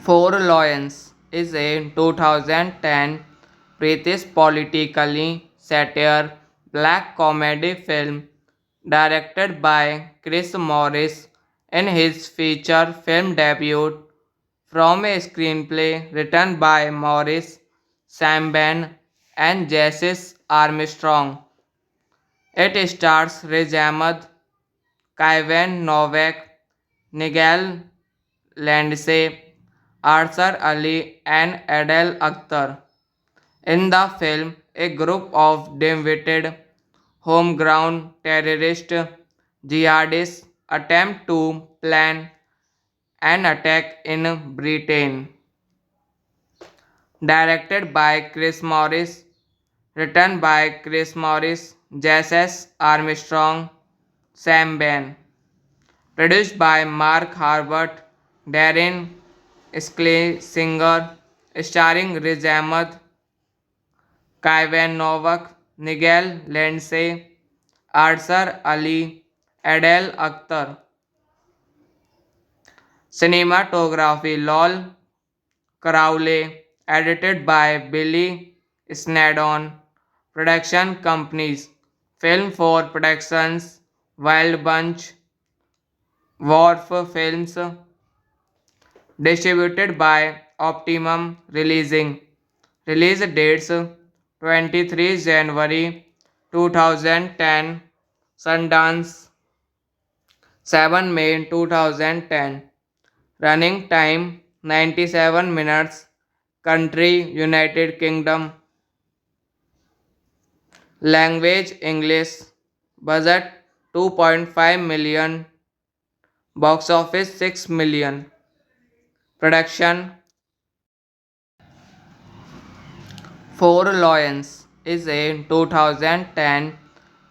Four Lions is a 2010 British politically satire black comedy film directed by Chris Morris in his feature film debut from a screenplay written by Morris, Sam Ben, and Jesse Armstrong. It stars Riz Ahmed, Kaivan Novak, Nigel Lindsay, Arthur Ali, and Adele Akhtar. In the film, a group of dim-witted, homegrown terrorist jihadists attempt to plan an attack in Britain. Directed by Chris Morris, written by Chris Morris, Jesse Armstrong, Sam Ben. Produced by Mark Harbert, Darren Schlesinger, starring Riz Ahmed, Kaivan Novak, Nigel Lindsay, Arthur Ali, Adele Akhtar. Cinematography Lol Crowley, edited by Billy Snadon. Production companies Film for Productions, Wild Bunch, Wharf Films, distributed by Optimum Releasing. Release dates 23 January 2010, Sundance 7 May 2010. Running time 97 minutes. Country United Kingdom. Language English. Budget 2.5 million. Box office 6 million. Production Four Lions is a 2010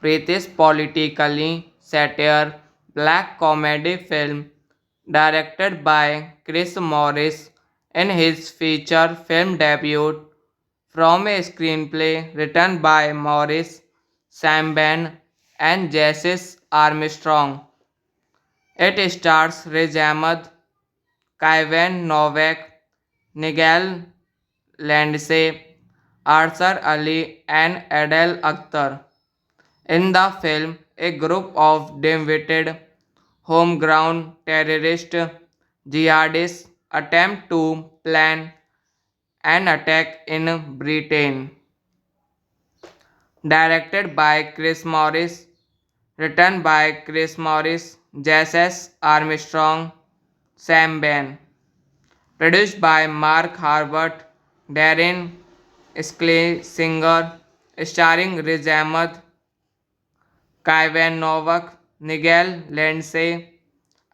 British politically satire black comedy film directed by Chris Morris in his feature film debut from a screenplay written by Morris, Sam Ben, and Jesse Armstrong. It stars Riz Ahmed, Kaivan Novak, Nigel Lindsay, Arthur Ali, and Adele Akhtar. In the film, a group of dim-witted, homegrown terrorist jihadists attempt to plan an attack in Britain. Directed by Chris Morris, written by Chris Morris, Jesse Armstrong, Sam Ben. Produced by Mark Harbert, Darren Schlesinger, starring Riz Ahmed, Kaivan Novak, Nigel Lindsay,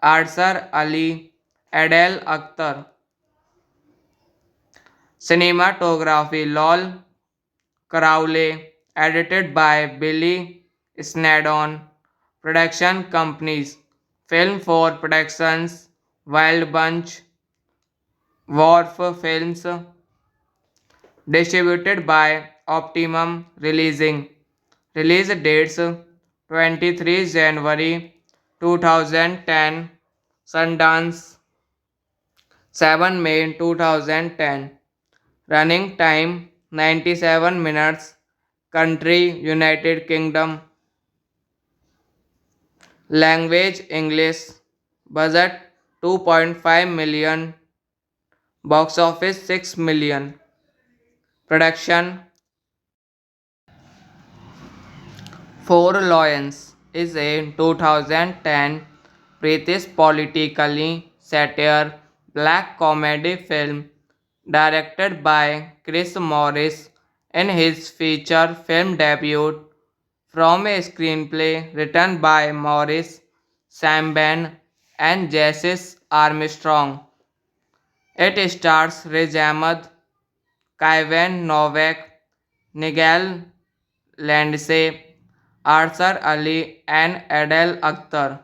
Arthur Ali, Adele Akhtar. Cinematography Lol Crowley, edited by Billy Snedon. Production companies: Film 4 Productions, Wild Bunch, Wharf Films. Distributed by Optimum Releasing. Release dates: 23 January 2010, Sundance, 7 May 2010. Running time 97 minutes. Country United Kingdom. Language English. Budget 2.5 million. Box office 6 million. Production: Four Lions is a 2010 British politically satire black comedy film directed by Chris Morris in his feature film debut from a screenplay written by Morris, Sam Ben, and Jesse Armstrong. It stars Riz Ahmed, Kaivan Novak, Nigel Lindsay, Arthur Ali, and Adele Akhtar.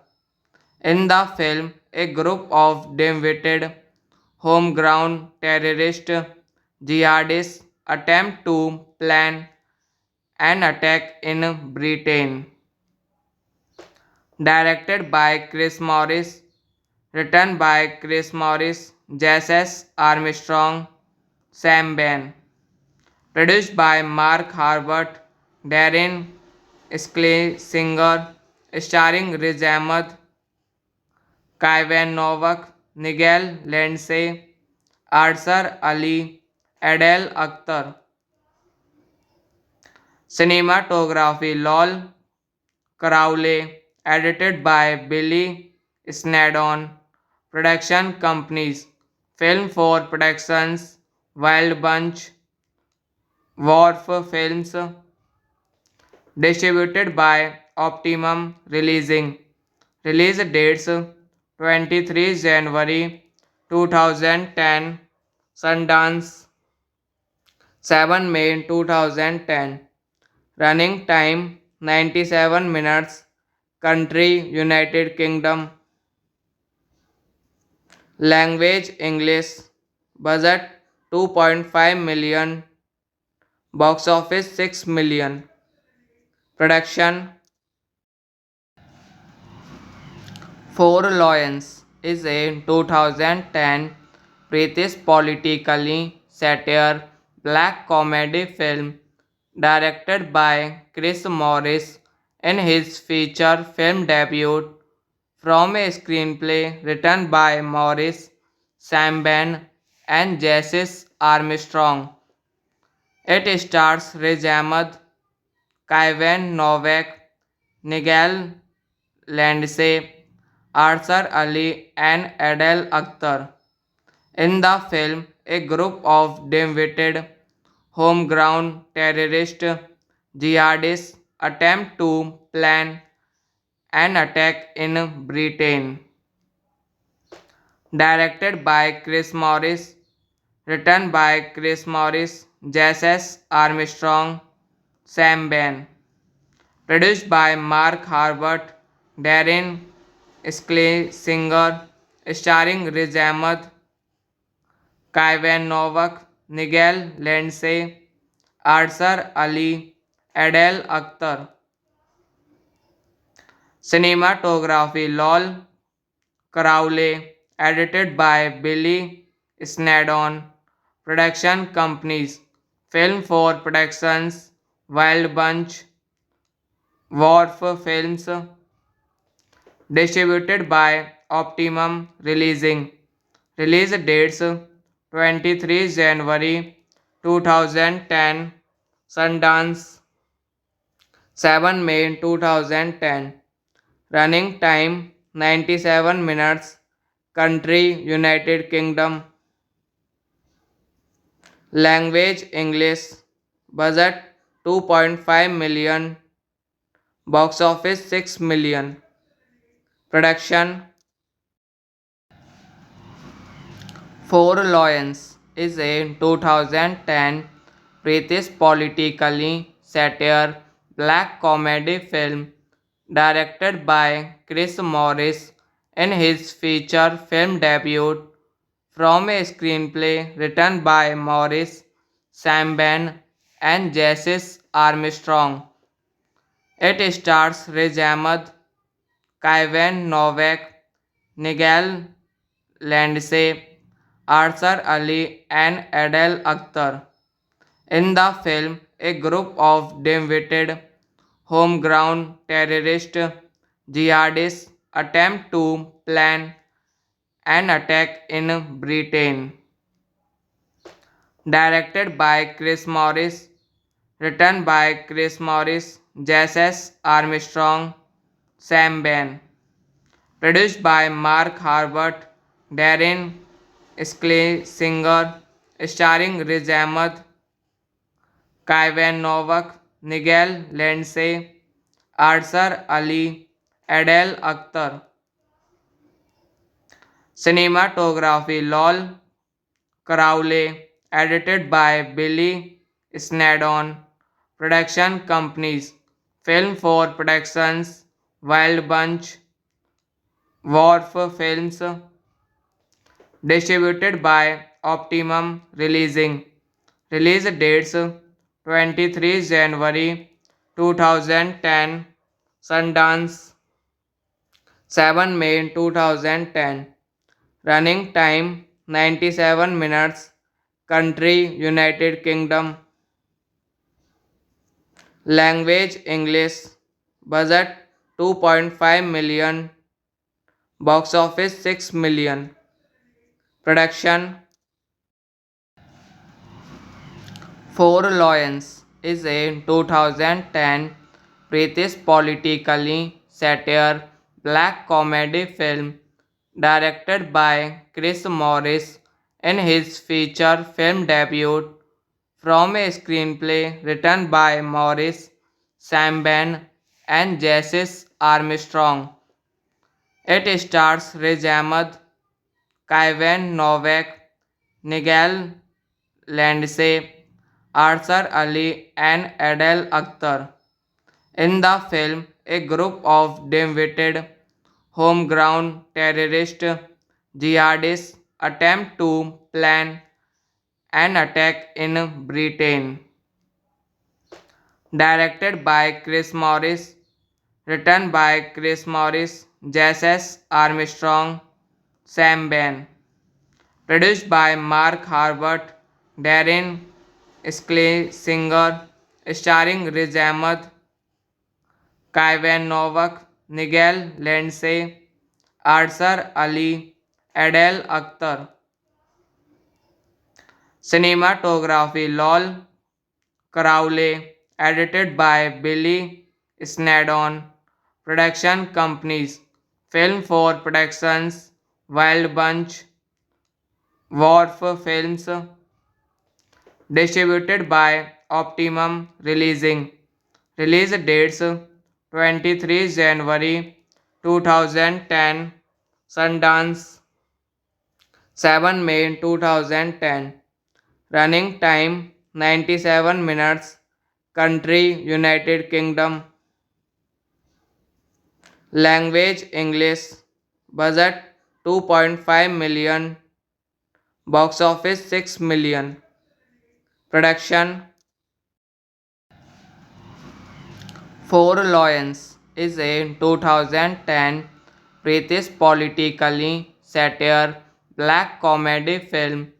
In the film, a group of dim-witted, homegrown terrorist jihadists attempt to plan an attack in Britain. Directed by Chris Morris, written by Chris Morris, Jesse Armstrong, Sam Ben. Produced by Mark Harbert, Darren Schlesinger, starring Riz Ahmed, Kaivan Novak, Nigel Lindsay, Arthur Ali, Adele Akhtar. Cinematography: Lol Crowley, edited by Billy Snedon. Production companies: Film 4 Productions, Wild Bunch, Wharf Films. Distributed by Optimum Releasing. Release dates: 23 January 2010, Sundance, 7 May 2010. Running time 97 minutes. Country United Kingdom. Language English. Budget 2.5 million. Box office 6 million. Production: Four Lions is a 2010 British politically satire black comedy film directed by Chris Morris in his feature film debut from a screenplay written by Morris, Sam Ben, and Jesse Armstrong. It stars Riz Ahmed, Kaivan Novak, Nigel Lindsay, Arthur Ali, and Adele Akhtar. In the film, a group of dim-witted, homegrown terrorist jihadists attempt to plan an attack in Britain. Directed by Chris Morris, written by Chris Morris, Jesse Armstrong, Sam Ben. Produced by Mark Harbert, Darren Schlesinger, starring Riz Ahmed, Kaivan Novak, Nigel Lindsay, Arthur Ali, Adele Akhtar. Cinematography: Lol Crowley, edited by Billy Snedon. Production companies: Film 4 Productions, Wild Bunch, Wharf Films. Distributed by Optimum Releasing. Release dates: 23 January 2010, Sundance, 7 May 2010. Running time 97 minutes. Country United Kingdom. Language English. Budget 2.5 million. Box office 6 million. Production: Four Lions is a 2010 British politically satire black comedy film directed by Chris Morris in his feature film debut from a screenplay written by Morris, Sam Ben, and Jesse Armstrong. It stars Riz Ahmed, Kaivan Novak, Nigel Lindsay, Arthur Ali, and Adele Akhtar. In the film, a group of dim-witted, homegrown terrorist jihadists attempt to plan an attack in Britain. Directed by Chris Morris, written by Chris Morris, Jesse Armstrong, Sam Ben. Produced by Mark Harbert, Darren Schlesinger, starring Riz Ahmed, Kaivan Novak, Nigel Lindsay, Arthur Ali, Adele Akhtar. Cinematography Lol Crowley, edited by Billy Snadon. Production companies Film for Productions, Wild Bunch, Wharf Films, distributed by Optimum Releasing. Release dates 23 January 2010, Sundance 7 May 2010. Running time 97 minutes. Country United Kingdom. Language English. Budget 2.5 million. Box office 6 million. Production Four Lions is a 2010 British politically satire black comedy film directed by Chris Morris in his feature film debut from a screenplay written by Morris, Sam Ben, and Jesse Armstrong. It stars Riz Ahmed, Kaivan Novak, Nigel Lindsay, Arthur Ali, and Adele Akhtar. In the film, a group of dim-witted, homegrown terrorist jihadists attempt to plan an attack in Britain. Directed by Chris Morris, written by Chris Morris, Jesse Armstrong, Sam Ben. Produced by Mark Harbert, Darren Schlesinger, starring Riz Ahmed, Kaivan Novak, Nigel Lindsay, Arthur Ali, Adele Akhtar. Cinematography Lol Crowley, edited by Billy Snadon. Production companies Film for Productions, Wild Bunch, Wharf Films, distributed by Optimum Releasing. Release dates 23 January 2010, Sundance 7 May 2010. Running time 97 minutes. Country United Kingdom. Language English. Budget 2.5 million. Box office 6 million. Production Four Lions is a 2010 British politically satire black comedy film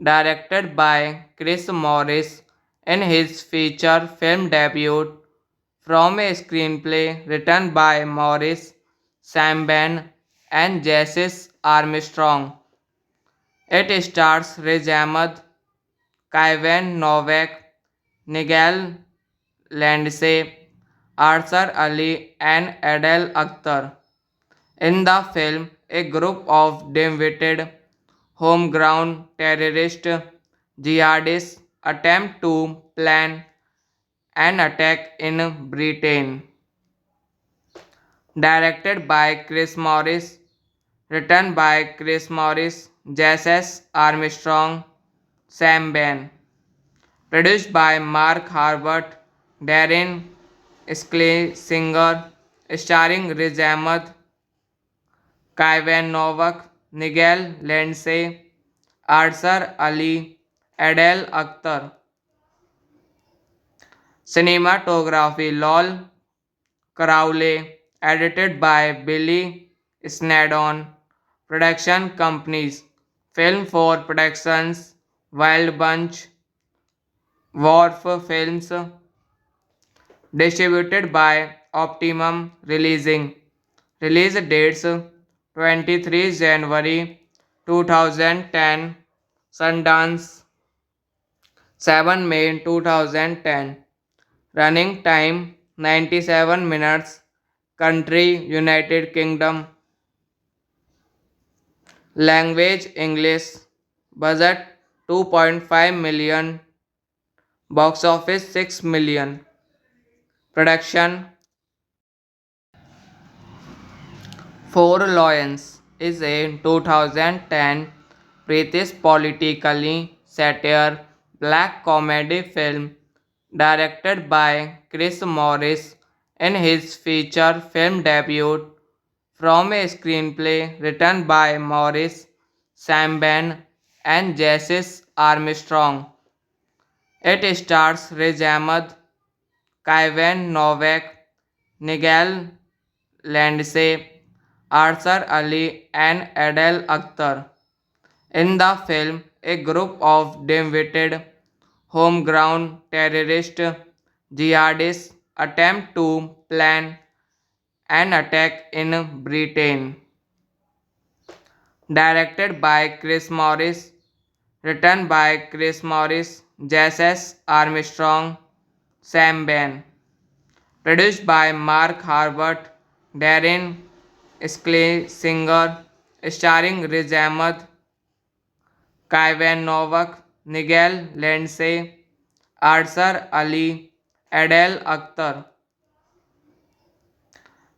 directed by Chris Morris in his feature film debut from a screenplay written by Morris, Sam Ben, and Jesse Armstrong. It stars Riz Ahmed, Kaivan Novak, Nigel Lindsay, Arthur Ali, and Adele Akhtar. In the film, a group of dim-witted, homegrown terrorist jihadists attempt to plan an attack in Britain. Directed by Chris Morris, written by Chris Morris, Jesse Armstrong, Sam Ben. Produced by Mark Harbert, Darren Schlesinger, starring Riz Ahmed, Kaivan Novak, Nigel Lindsay, Arsar Ali, Adele Akhtar. Cinematography Lol Crowley, edited by Billy Snadon. Production companies Film for Productions, Wild Bunch, Wharf Films, distributed by Optimum Releasing. Release dates 23 January 2010, Sundance 7 May 2010. Running time 97 minutes. Country United Kingdom. Language English. Budget 2.5 million. Box office 6 million. Production Four Lions is a 2010 British politically satire black comedy film directed by Chris Morris in his feature film debut from a screenplay written by Morris, Sam Ben, and Jesse Armstrong. It stars Riz Ahmed, Kaivan Novak, Nigel Lindsay, Arsar Ali, and Adele Akhtar. In the film, a group of dim-witted, homegrown terrorist jihadists attempt to plan an attack in Britain. Directed by Chris Morris, written by Chris Morris, Jesse Armstrong, Sam Ben. Produced by Mark Harbert, Darren Schlesinger, starring Riz Ahmed, Kaivan Novak, Nigel Lindsay, Arsar Ali, Adele Akhtar.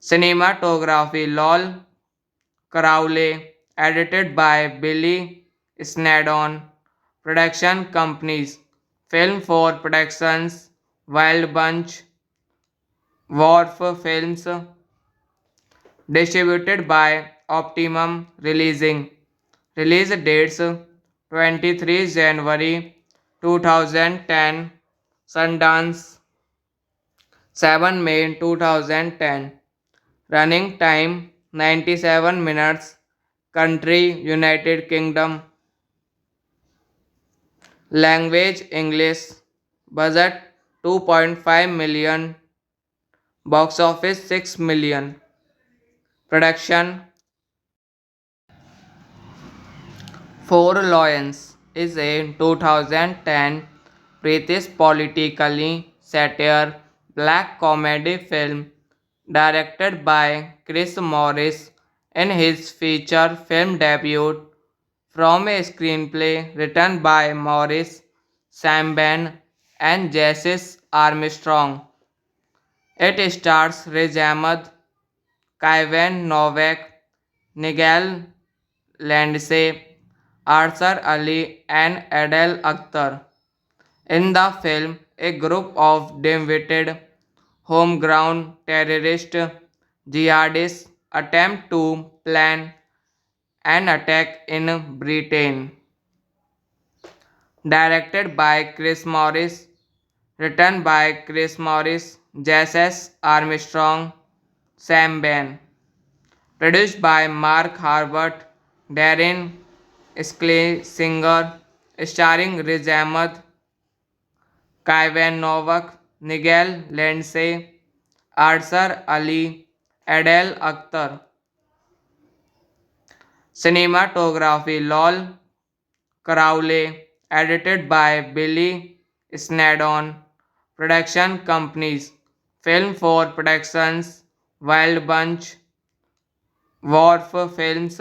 Cinematography Lol Crowley, edited by Billy Snadon. Production companies Film for Productions, Wild Bunch, Wharf Films, distributed by Optimum Releasing. Release dates 23 January 2010, Sundance 7 May 2010. Running time 97 minutes. Country United Kingdom. Language English. Budget 2.5 million. Box office 6 million. Production Four Lions is a 2010 British politically satire black comedy film directed by Chris Morris in his feature film debut from a screenplay written by Morris, Sam Ben, and Jesse Armstrong. It stars Riz Ahmed, Kaivan Novak, Nigel Lindsay, Arsar Ali, and Adele Akhtar. In the film, a group of dim-witted, homegrown terrorist jihadists attempt to plan an attack in Britain. Directed by Chris Morris, written by Chris Morris, Jesse Armstrong, Sam Ben. Produced by Mark Harbert, Darren Schlesinger, starring Riz Ahmed, Kaivan Novak, Nigel Lindsay, Arsar Ali, Adele Akhtar. Cinematography Lol Crowley, edited by Billy Snadon. Production companies Film for Productions, Wild Bunch, Wharf Films,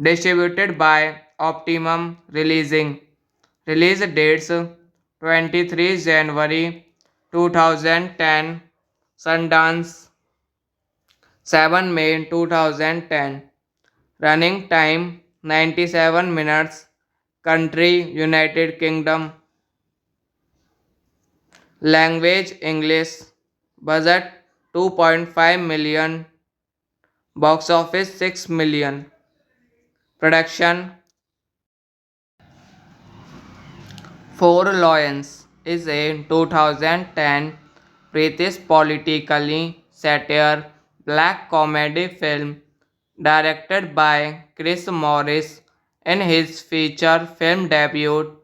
distributed by Optimum Releasing. Release dates 23 January 2010, Sundance 7 May 2010. Running time 97 minutes. Country United Kingdom. Language English. Budget 2.5 million. Box office 6 million. Production. Four Lions is a 2010 British politically satire black comedy film directed by Chris Morris in his feature film debut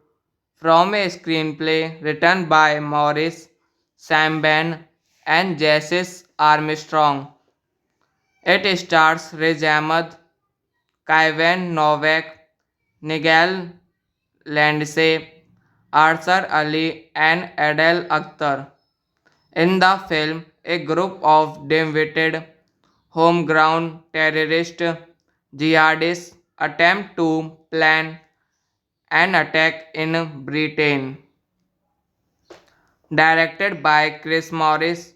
from a screenplay written by Morris, Sam Ben, and Jesse Armstrong. It stars Riz Ahmed, Kaivan Novak, Nigel Lindsay, Arthur Ali, and Adele Akhtar. In the film, a group of dim-witted, homegrown terrorist jihadists attempt to plan an attack in Britain. Directed by Chris Morris,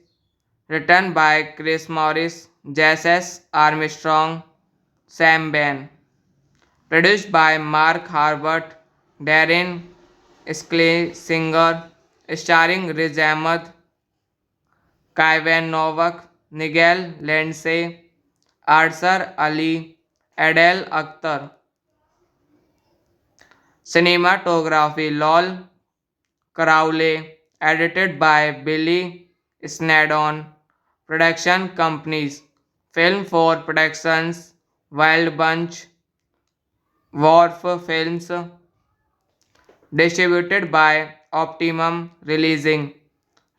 written by Chris Morris, Jesse Armstrong, Sam Ben. Produced by Mark Harbert, Darren Schlesinger, starring Riz Ahmed, Kaivan Novak, Nigel Lindsay, Arthur Ali, Adele Akhtar. Cinematography Lol Crowley, edited by Billy Snadon. Production companies Film for Productions, Wild Bunch, Wharf Films, distributed by Optimum Releasing.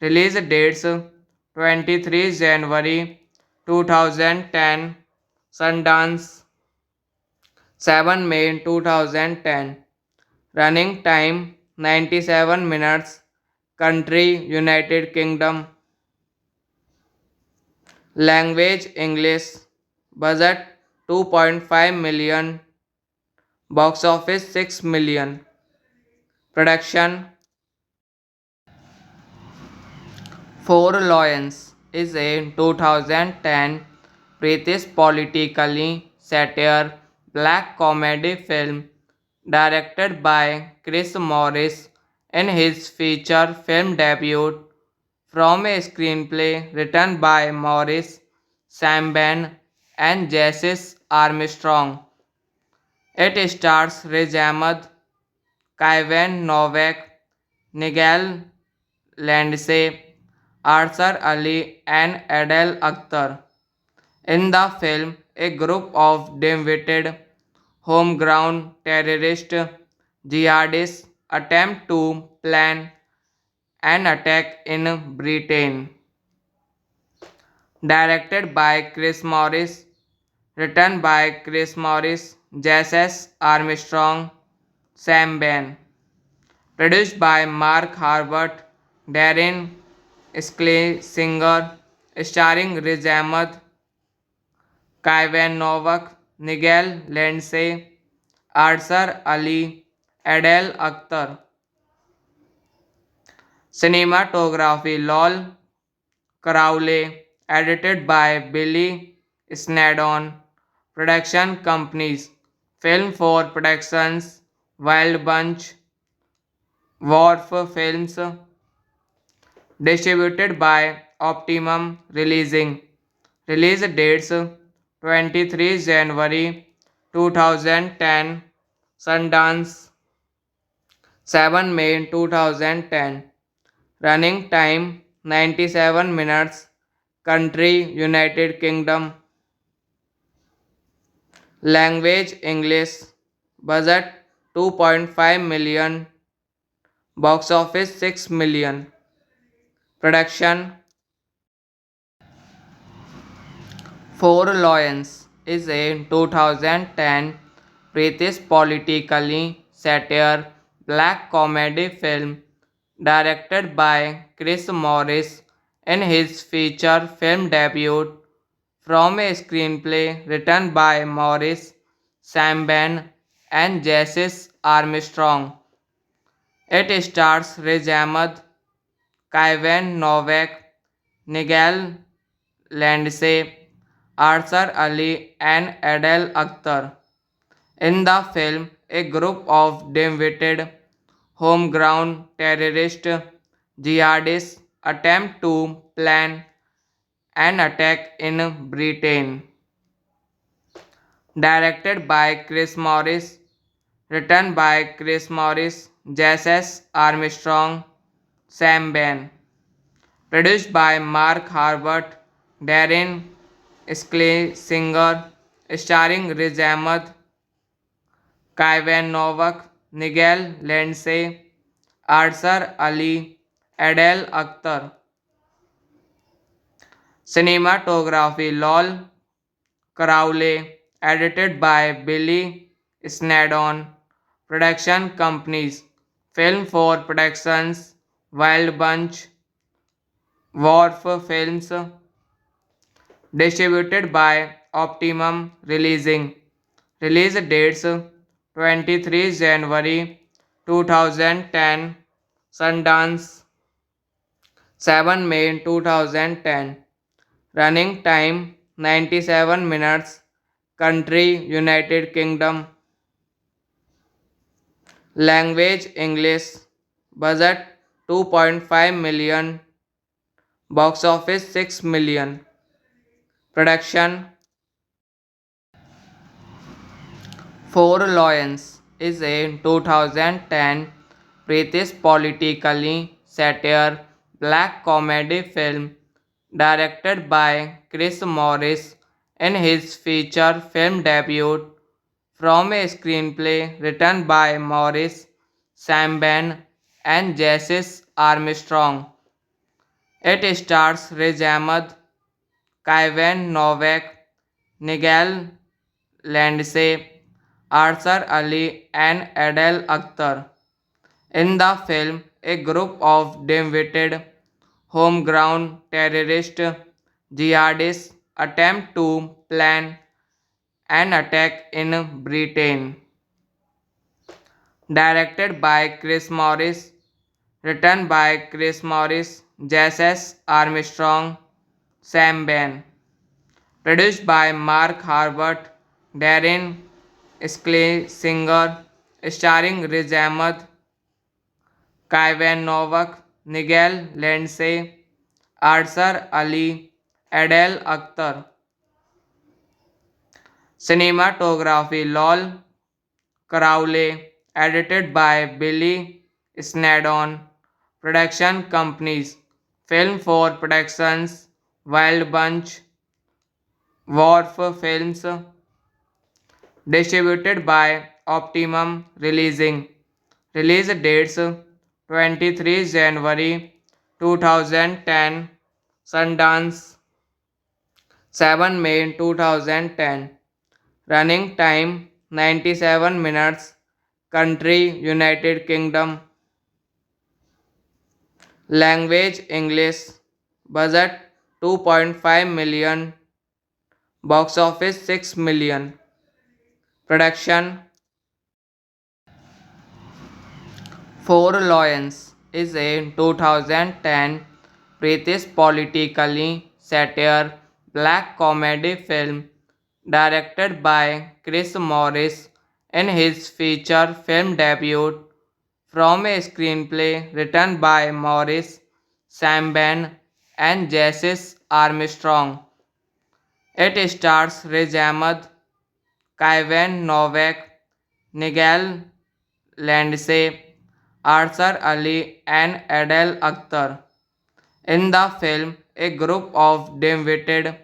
Release dates 23 January 2010, Sundance 7 May 2010. Running time 97 minutes. Country United Kingdom. Language English. Budget 2.5 million. Box office 6 million. Production. Four Lions is a 2010 British politically satire black comedy film directed by Chris Morris in his feature film debut from a screenplay written by Morris, Sam Ben, and Jesse Armstrong. It stars Riz Ahmed, Kaivan Novak, Nigel Lindsay, Arthur Ali, and Adele Akhtar. In the film, a group of dim-witted, homegrown terrorist jihadists attempt to plan an attack in Britain. Directed by Chris Morris, written by Chris Morris, Jesse Armstrong, Sam Ben. Produced by Mark Harbert, Darren Schlesinger, starring Riz Ahmed, Kaivan Novak, Nigel Lindsay, Arthur Ali, Adele Akhtar. Cinematography Lol Crowley, edited by Billy Snadon. Production companies Film for Productions, Wild Bunch, Wharf Films, distributed by Optimum Releasing. Release dates 23 January 2010, Sundance 7 May 2010. Running time 97 minutes. Country United Kingdom. Language English. Budget 2.5 million. Box office 6 million. Production. Four Lions is a 2010 British politically satire black comedy film directed by Chris Morris in his feature film debut from a screenplay written by Morris, Sam Ben, and Jesse Armstrong. It stars Riz Ahmed, Kaivan Novak, Nigel Lindsay, Arthur Ali, and Adele Akhtar. In the film, a group of dim-witted, homegrown terrorist Jihadists attempt to plan an attack in Britain. Directed by Chris Morris, written by Chris Morris, Jess S. Armstrong, Sam Ben. Produced by Mark Harbert, Darren Schlesinger, starring Riz Ahmed, Kaivan Novak, Nigel Lindsay, Arthur Ali, Adele Akhtar. Cinematography Lol Crowley, edited by Billy Snadon. Production companies Film for Productions, Wild Bunch, Wharf Films, distributed by Optimum Releasing. Release dates 23 January 2010, Sundance 7 May 2010. Running time 97 minutes. Country United Kingdom. Language English. Budget 2.5 million. Box office 6 million. Production Four Lions is a 2010 British politically satire black comedy film directed by Chris Morris in his feature film debut from a screenplay written by Morris, Sam Ben, and Jesse Armstrong. It stars Riz Ahmed, Kaivan Novak, Nigel Lindsay, Arthur Ali, and Adele Akhtar. In the film, a group of dim-witted, homegrown terrorist jihadists attempt to plan an attack in Britain. Directed by Chris Morris, written by Chris Morris, Jesse Armstrong, Sam Ben. Produced by Mark Harbert, Darren Schlesinger, starring Riz Ahmed, Kaivan Novak, Nigel Lindsay, Arthur Ali, Adele Akhtar. Cinematography Lol Crowley, edited by Billy Snadon. Production companies Film for Productions, Wild Bunch, Wharf Films, distributed by Optimum Releasing. Release dates 23 January 2010, Sundance 7 May 2010. Running time 97 minutes. Country United Kingdom. Language English. Budget 2.5 million. Box office 6 million. Production Four Lions is a 2010 British politically satire black comedy film directed by Chris Morris in his feature film debut from a screenplay written by Morris, Sam Ben, and Jesse Armstrong. It stars Riz Ahmed, Kaivan Novak, Nigel Lindsay, Arthur Ali, and Adele Akhtar. In the film, a group of dim-witted,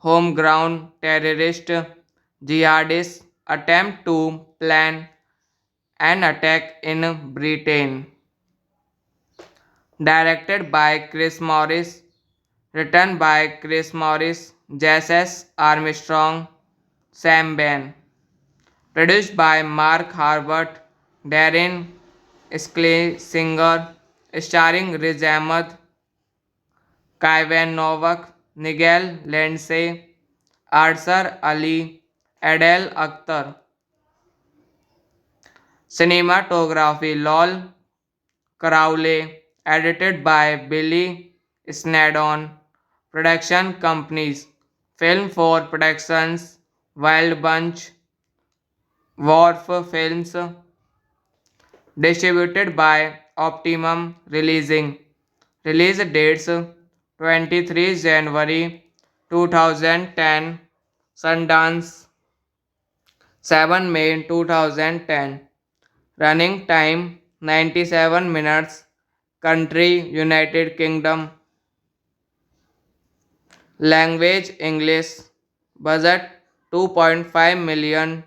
homegrown terrorist jihadists attempt to plan an attack in Britain. Directed by Chris Morris, written by Chris Morris, Jesse Armstrong, Sam Ben. Produced by Mark Harbert, Darren Schlesinger, starring Riz Ahmed, Kaivan Novak, Nigel Lindsay, Arthur Ali, Adele Akhtar. Cinematography Lol Crowley, edited by Billy Snadon. Production companies Film for Productions, Wild Bunch, Wharf Films, distributed by Optimum Releasing. Release dates 23 January 2010, Sundance 7 May 2010, running time 97 minutes, country United Kingdom, language English, budget 2.5 million,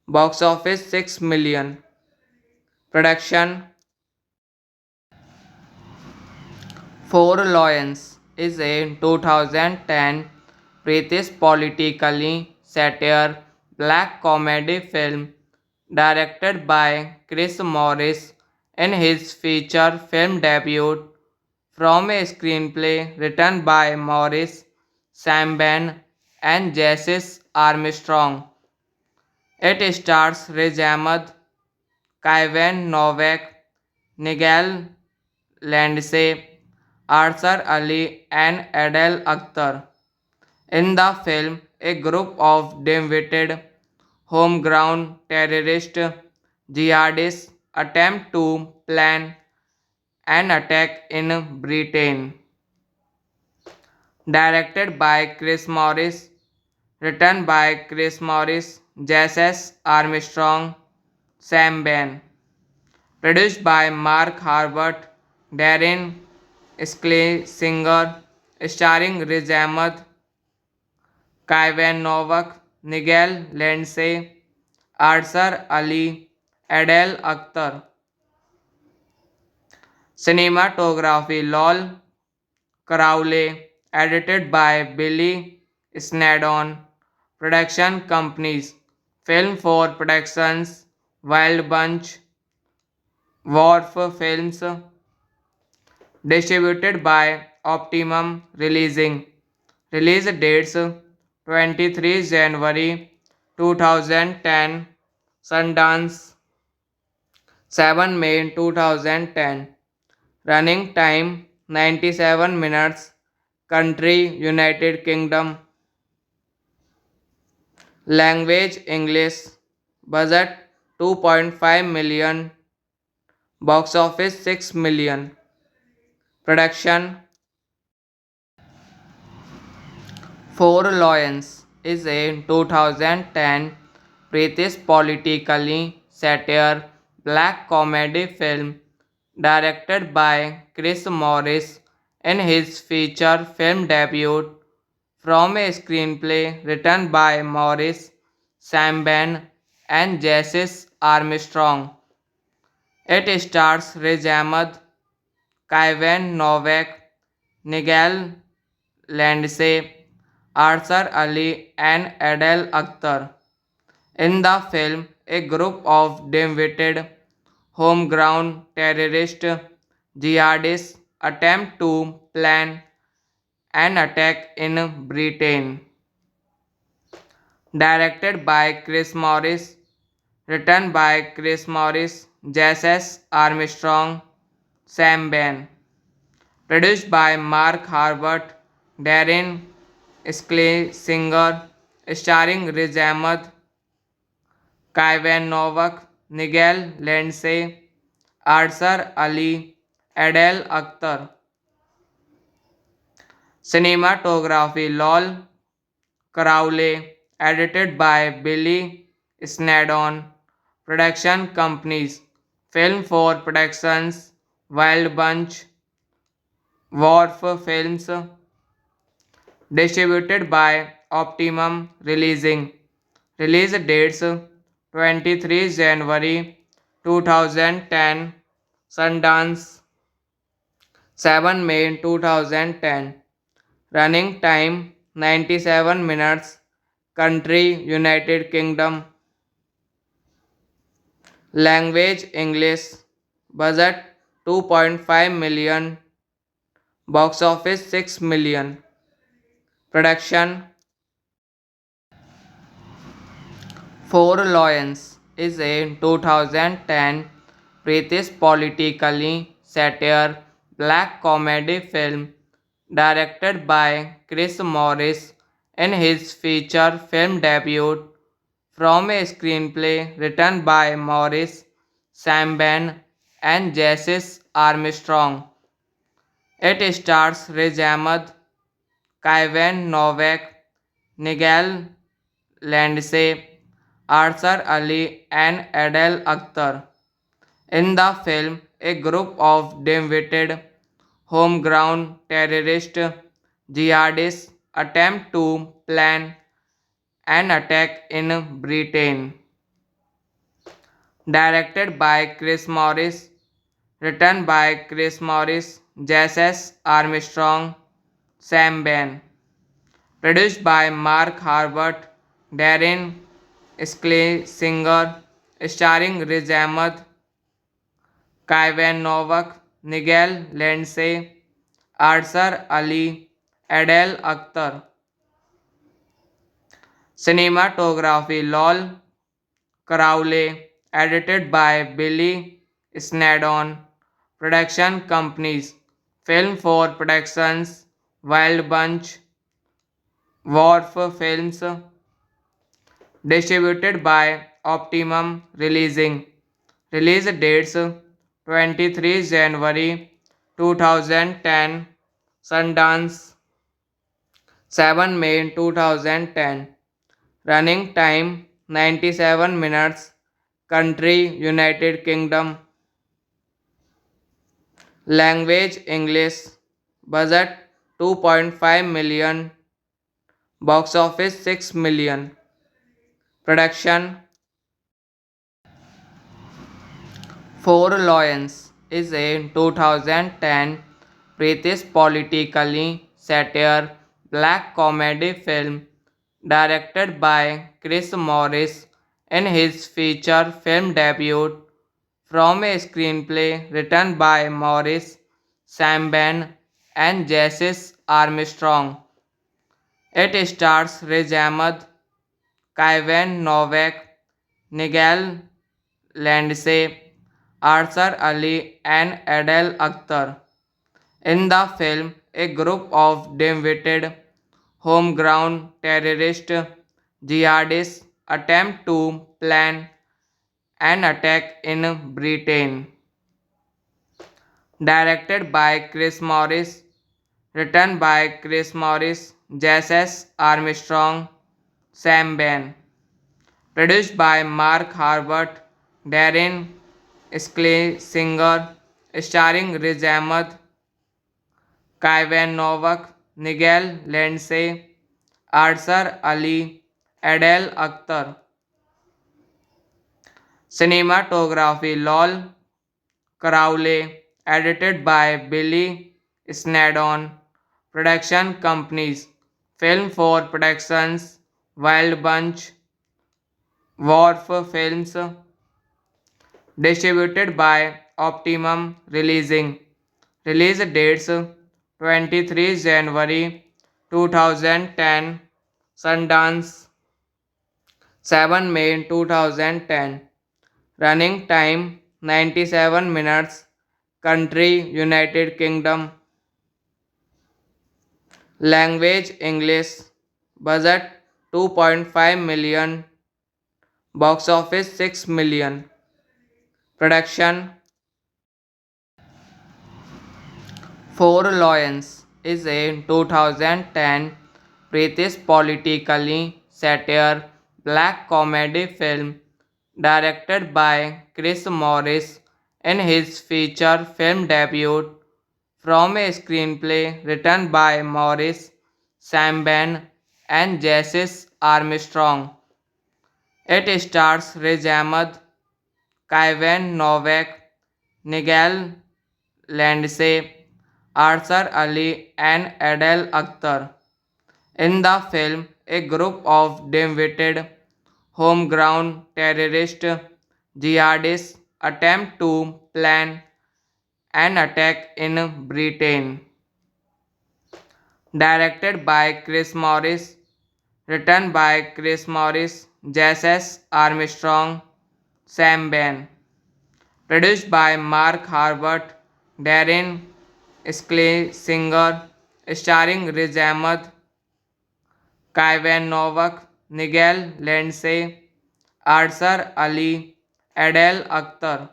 box office 6 million, production. Four Lions is a 2010 British politically satire black comedy film directed by Chris Morris in his feature film debut from a screenplay written by Morris, Sam Ben, and Jesse Armstrong. It stars Riz Ahmed, Kaivan Novak, Nigel Lindsay, Arthur Ali, and Adele Akhtar. In the film, a group of dim-witted, homegrown terrorist jihadists attempt to plan an attack in Britain. Directed by Chris Morris, written by Chris Morris, Jesse Armstrong, Sam Ben. Produced by Mark Harbert, Darren Schlesinger, starring Riz Ahmed, Kaivan Novak, Nigel Lindsay, Arthur Ali, Adele Akhtar. Cinematography Lol Crowley, edited by Billy Snadon. Production companies Film for Productions, Wild Bunch, Wharf Films, distributed by Optimum Releasing. Release dates 23 January 2010, Sundance 7 May 2010, running time 97 minutes, country United Kingdom, language English, budget 2.5 million, box office 6 million, production. Four Lions is a 2010 British politically satire black comedy film directed by Chris Morris in his feature film debut from a screenplay written by Morris, Sam Ben, and Jesse Armstrong. It stars Riz Ahmed, Kaivan Novak, Nigel Lindsay, Arthur Ali, and Adele Akhtar. In the film, a group of dim-witted, homegrown terrorist jihadists attempt to plan an attack in Britain. Directed by Chris Morris, written by Chris Morris, Jesse Armstrong, Sam Ben. Produced by Mark Harbert, Darren Schlesinger, starring Riz Ahmed, Kaivan Novak, Nigel Lindsay, Arthur Ali, Adele Akhtar. Cinematography Lol Crowley, edited by Billy Snadon. Production companies Film for Productions, Wild Bunch, Wharf Films, distributed by Optimum Releasing. Release dates 23 January 2010, Sundance 7 May 2010, running time 97 minutes, country United Kingdom, language English, budget 2.5 million, box office 6 million, production. Four Lions is a 2010 British politically satire black comedy film directed by Chris Morris in his feature film debut from a screenplay written by Morris, Sam Ben, and Jesse Armstrong. It stars Riz Ahmed, Kaivan Novak, Nigel Lindsay, Arthur Ali, and Adele Akhtar. In the film, a group of dim-witted, homegrown terrorist jihadists attempt to plan an attack in Britain. Directed by Chris Morris, written by Chris Morris, Jess S. Armstrong, Sam Ben. Produced by Mark Harbert, Darren Schlesinger, starring Riz Ahmed, Kaivan Novak, Nigel Lindsay, Arthur Ali, Adele Akhtar. Cinematography Lol Crowley, edited by Billy Snadon. Production companies Film for Productions, Wild Bunch, Wharf Films, distributed by Optimum Releasing. Release dates 23 January 2010, Sundance 7 May 2010. Running time 97 minutes. Country United Kingdom. Language English. Budget 2.5 million. Box office 6 million. Production Four Lions is a 2010 British politically satire black comedy film directed by Chris Morris in his feature film debut from a screenplay written by Morris, Sam Ben, and Jesse Armstrong. It stars Riz Ahmed, Kaivan Novak, Nigel Lindsay, Arthur Ali, and Adele Akhtar. In the film, a group of dim-witted, homegrown terrorist jihadists attempt to plan an attack in Britain. Directed by Chris Morris, written by Chris Morris, Jesse Armstrong, Sam Ben. Produced by Mark Harbert, Darren Schlesinger, starring Riz Ahmed, Kaivan Novak, Nigel Lindsay, Arthur Ali, Adele Akhtar. Cinematography Lol Crowley, edited by Billy Snadon. Production companies Film for Productions, Wild Bunch, Wharf Films, distributed by Optimum Releasing. Release dates 23 January 2010, Sundance 7 May 2010. Running time 97 minutes. Country United Kingdom. Language English. Budget 2.5 million. Box office 6 million. Production Four Lions is a 2010 British politically satire black comedy film directed by Chris Morris in his feature film debut from a screenplay written by Morris, Sam Ben, and Jesse Armstrong. It stars Riz Ahmed, Kaivan Novak, Nigel Lindsay, Arthur Ali, and Adele Akhtar. In the film, a group of dim-witted, homegrown terrorist jihadists attempt to plan an attack in Britain. Directed by Chris Morris, written by Chris Morris, Jesse Armstrong, Sam Ben. Produced by Mark Harbert, Darren Schlesinger, starring Riz Ahmed, Kaivan Novak, Nigel Lindsay, Arthur Ali, Adele Akhtar.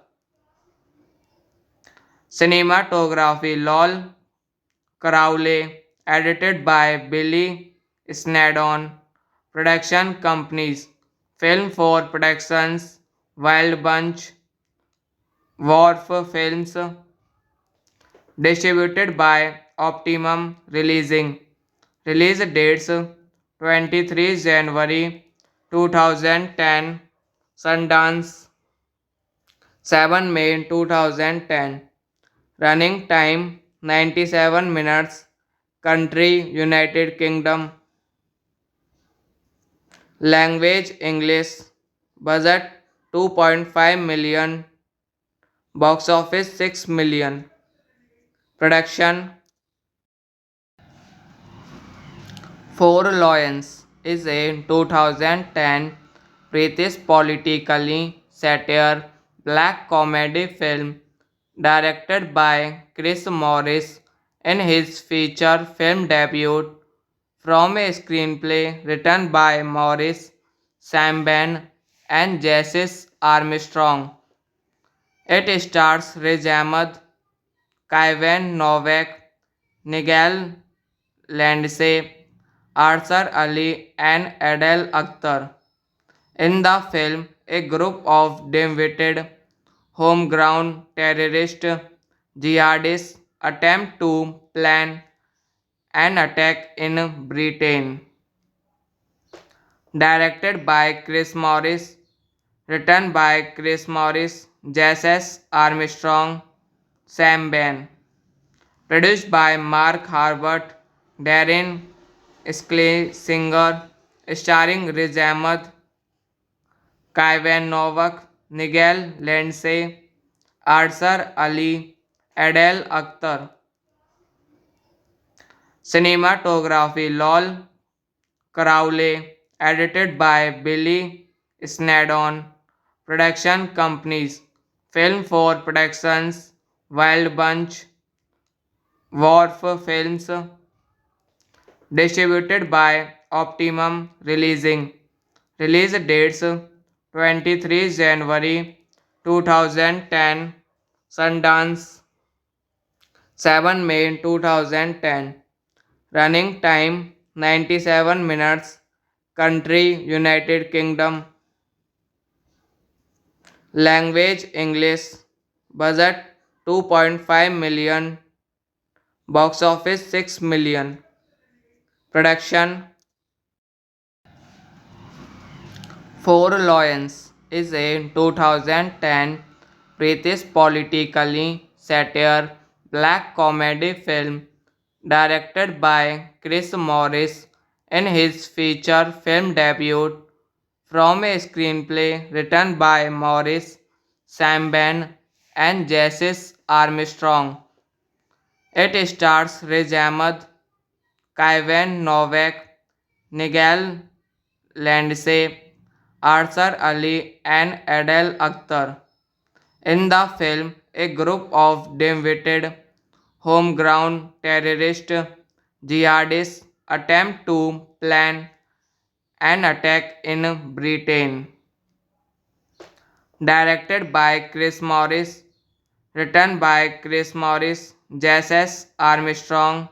Cinematography Lol Crowley, edited by Billy Snedon. Production companies: Film for Productions, Wild Bunch, Wharf Films. Distributed by Optimum Releasing. Release dates: 23 January 2010, Sundance, 7 May 2010. Running time 97 minutes. Country United Kingdom. Language English. Budget 2.5 million. Box office 6 million. Production: Four Lions is a 2010 British politically satire black comedy film directed by Chris Morris in his feature film debut from a screenplay written by Morris, Sam Ben, and Jesse Armstrong. It stars Riz Ahmed, Kaivan Novak, Nigel Lindsay, Arthur Ali, and Adele Akhtar. In the film, a group of dim-witted, homegrown terrorist jihadists attempt to plan an attack in Britain. Directed by Chris Morris, written by Chris Morris, Jesse Armstrong, Sam Ben. Produced by Mark Harbert, Darren Schlesinger, starring Riz Ahmed, Kaivan Novak, Nigel Lindsay, Arthur Ali, Adele Akhtar. Cinematography: Lol Crowley, edited by Billy Snedon. Production companies: Film for Productions, Wild Bunch, Wharf Films. Distributed by Optimum Releasing. Release dates: 23 January 2010, Sundance, 7 May 2010. Running time 97 minutes. Country United Kingdom. Language English. Budget 2.5 million. Box office 6 million. Production: Four Lions is a 2010 British politically satire black comedy film directed by Chris Morris in his feature film debut from a screenplay written by Morris, Sam Ben, and Jesse Armstrong. It stars Riz Ahmed, Kaivan Novak, Nigel Lindsay, Arthur Ali, and Adele Akhtar. In the film, a group of dim-witted, homegrown terrorist jihadists attempt to plan an attack in Britain. Directed by Chris Morris, written by Chris Morris, Jesse Armstrong,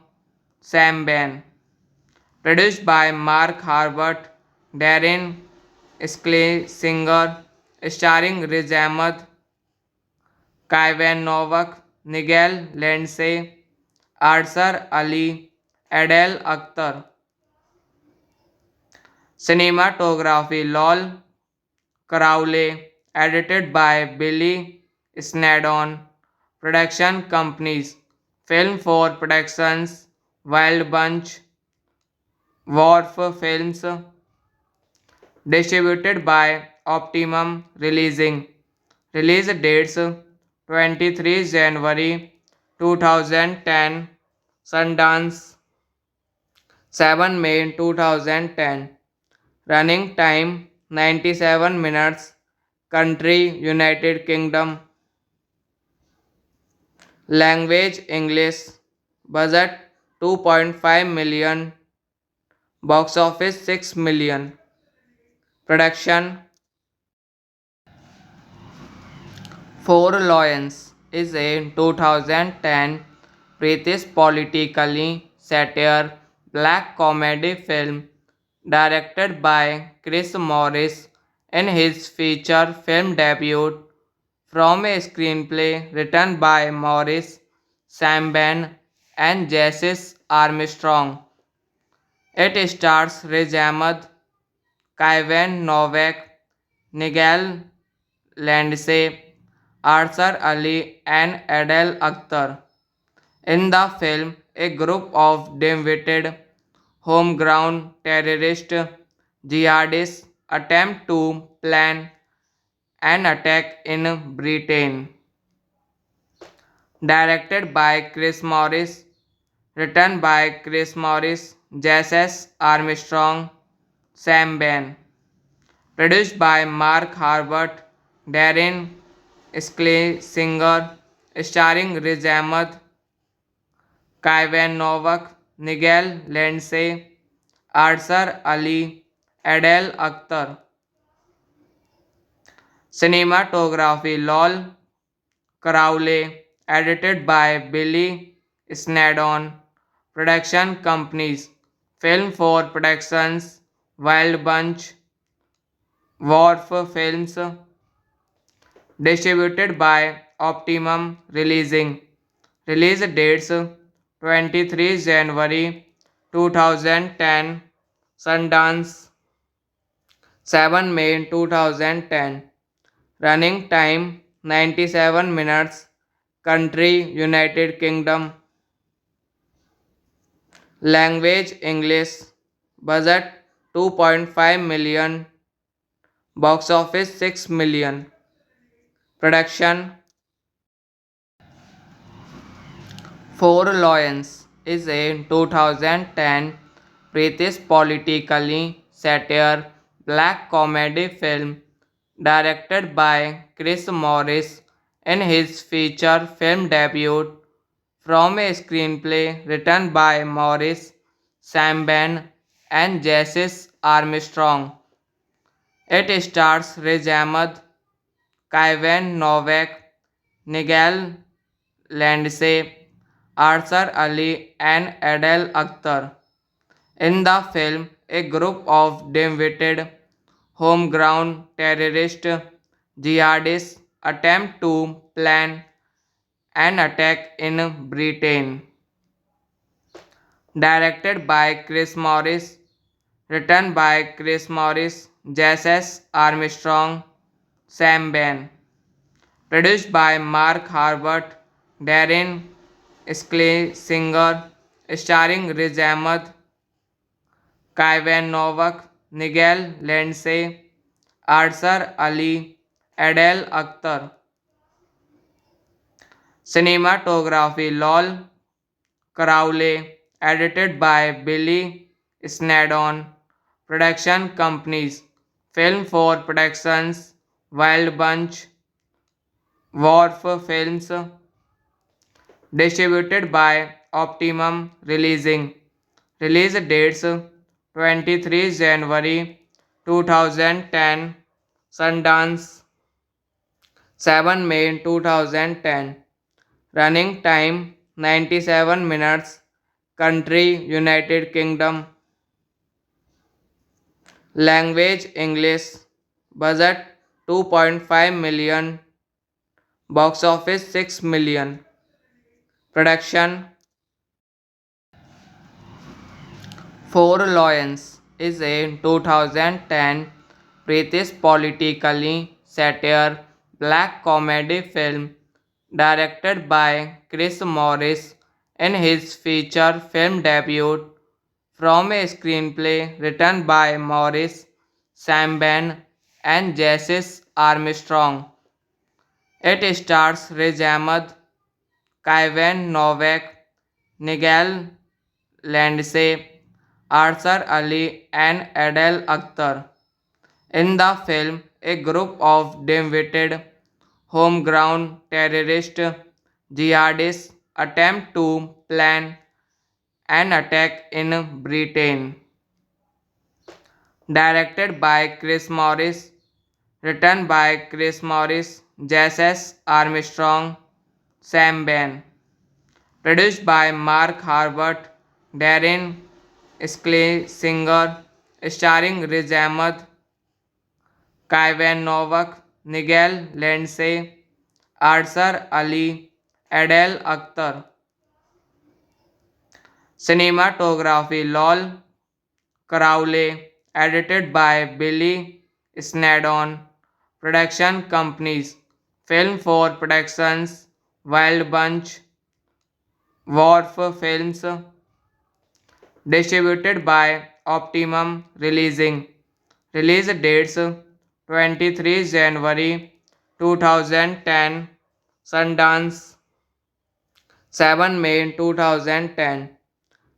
Sam Ben. Produced by Mark Harbert, Darren Schlesinger, starring Riz Ahmed, Kaivan Novak, Nigel Lindsay, Arthur Ali, Adele Akhtar. Cinematography: Lol Crowley, edited by Billy Snedon. Production companies: Film for Productions, Wild Bunch, Wharf Films. Distributed by Optimum Releasing. Release dates: 23 January 2010, Sundance, 7 May 2010. Running time 97 minutes. Country United Kingdom. Language English. Budget 2.5 million. Box office 6 million. Production: Four Lions is a 2010 British politically satire black comedy film directed by Chris Morris in his feature film debut from a screenplay written by Morris, Sam Ben, and Jesse Armstrong. It stars Riz Ahmed, Kaivan Novak, Nigel Lindsay, Arthur Ali, and Adele Akhtar. In the film, a group of dim-witted, homegrown terrorist jihadists attempt to plan an attack in Britain. Directed by Chris Morris, written by Chris Morris, Jesse Armstrong, Sam Ben. Produced by Mark Harbert, Darren Schlesinger, starring Riz Ahmed, Kaivan Novak, Nigel Lindsay, Arthur Ali, Adele Akhtar. Cinematography Lol Crowley, edited by Billy Snadon. Production companies Film for Productions, Wild Bunch, Wharf Films, distributed by Optimum Releasing. Release dates 23 January 2010, Sundance 7 May 2010. Running time 97 minutes. Country United Kingdom. Language English. Budget 2.5 million. Box office 6 million. Production Four Lions is a 2010 British politically satire black comedy film directed by Chris Morris in his feature film debut from a screenplay written by Morris, Sam Ben, and Jesse Armstrong. It stars Riz Ahmed, Kaivan Novak, Nigel Lindsay, Arthur Ali, and Adele Akhtar. In the film, a group of dim-witted, homegrown terrorist jihadists attempt to plan an attack in Britain. Directed by Chris Morris, written by Chris Morris, Jesse Armstrong, Sam Ben. Produced by Mark Harbert, Darren Schlesinger, starring Riz Ahmed, Kaivan Novak, Nigel Lindsay, Arthur Ali, Adele Akhtar. Cinematography Lol Crowley, edited by Billy Snadon. Production companies Film for Productions, Wild Bunch, Wharf Films, distributed by Optimum Releasing. Release dates 23 January 2010, Sundance 7 May 2010. Running time 97 minutes. Country United Kingdom. Language English. Budget 2.5 million. Box office 6 million. Production Four Lions is a 2010 British politically satire black comedy film directed by Chris Morris in his feature film debut from a screenplay written by Morris, Sam Ben, and Jesse Armstrong. It stars Riz Ahmed, Kaivan Novak, Nigel Lindsay, Arthur Ali, and Adele Akhtar. In the film, a group of dim-witted, homegrown terrorist jihadists attempt to plan an attack in Britain. Directed by Chris Morris, written by Chris Morris, Jesse Armstrong, Sam Ben. Produced by Mark Harbert, Darren Schlesinger, starring Riz Ahmed, Kaivan Novak, Nigel Lindsay, Arsar Ali, Adele Akhtar. Cinematography Lol Crowley, edited by Billy Snadon. Production companies Film for Productions, Wild Bunch, Wharf Films, distributed by Optimum Releasing. Release dates 23 January 2010, Sundance 7 May 2010.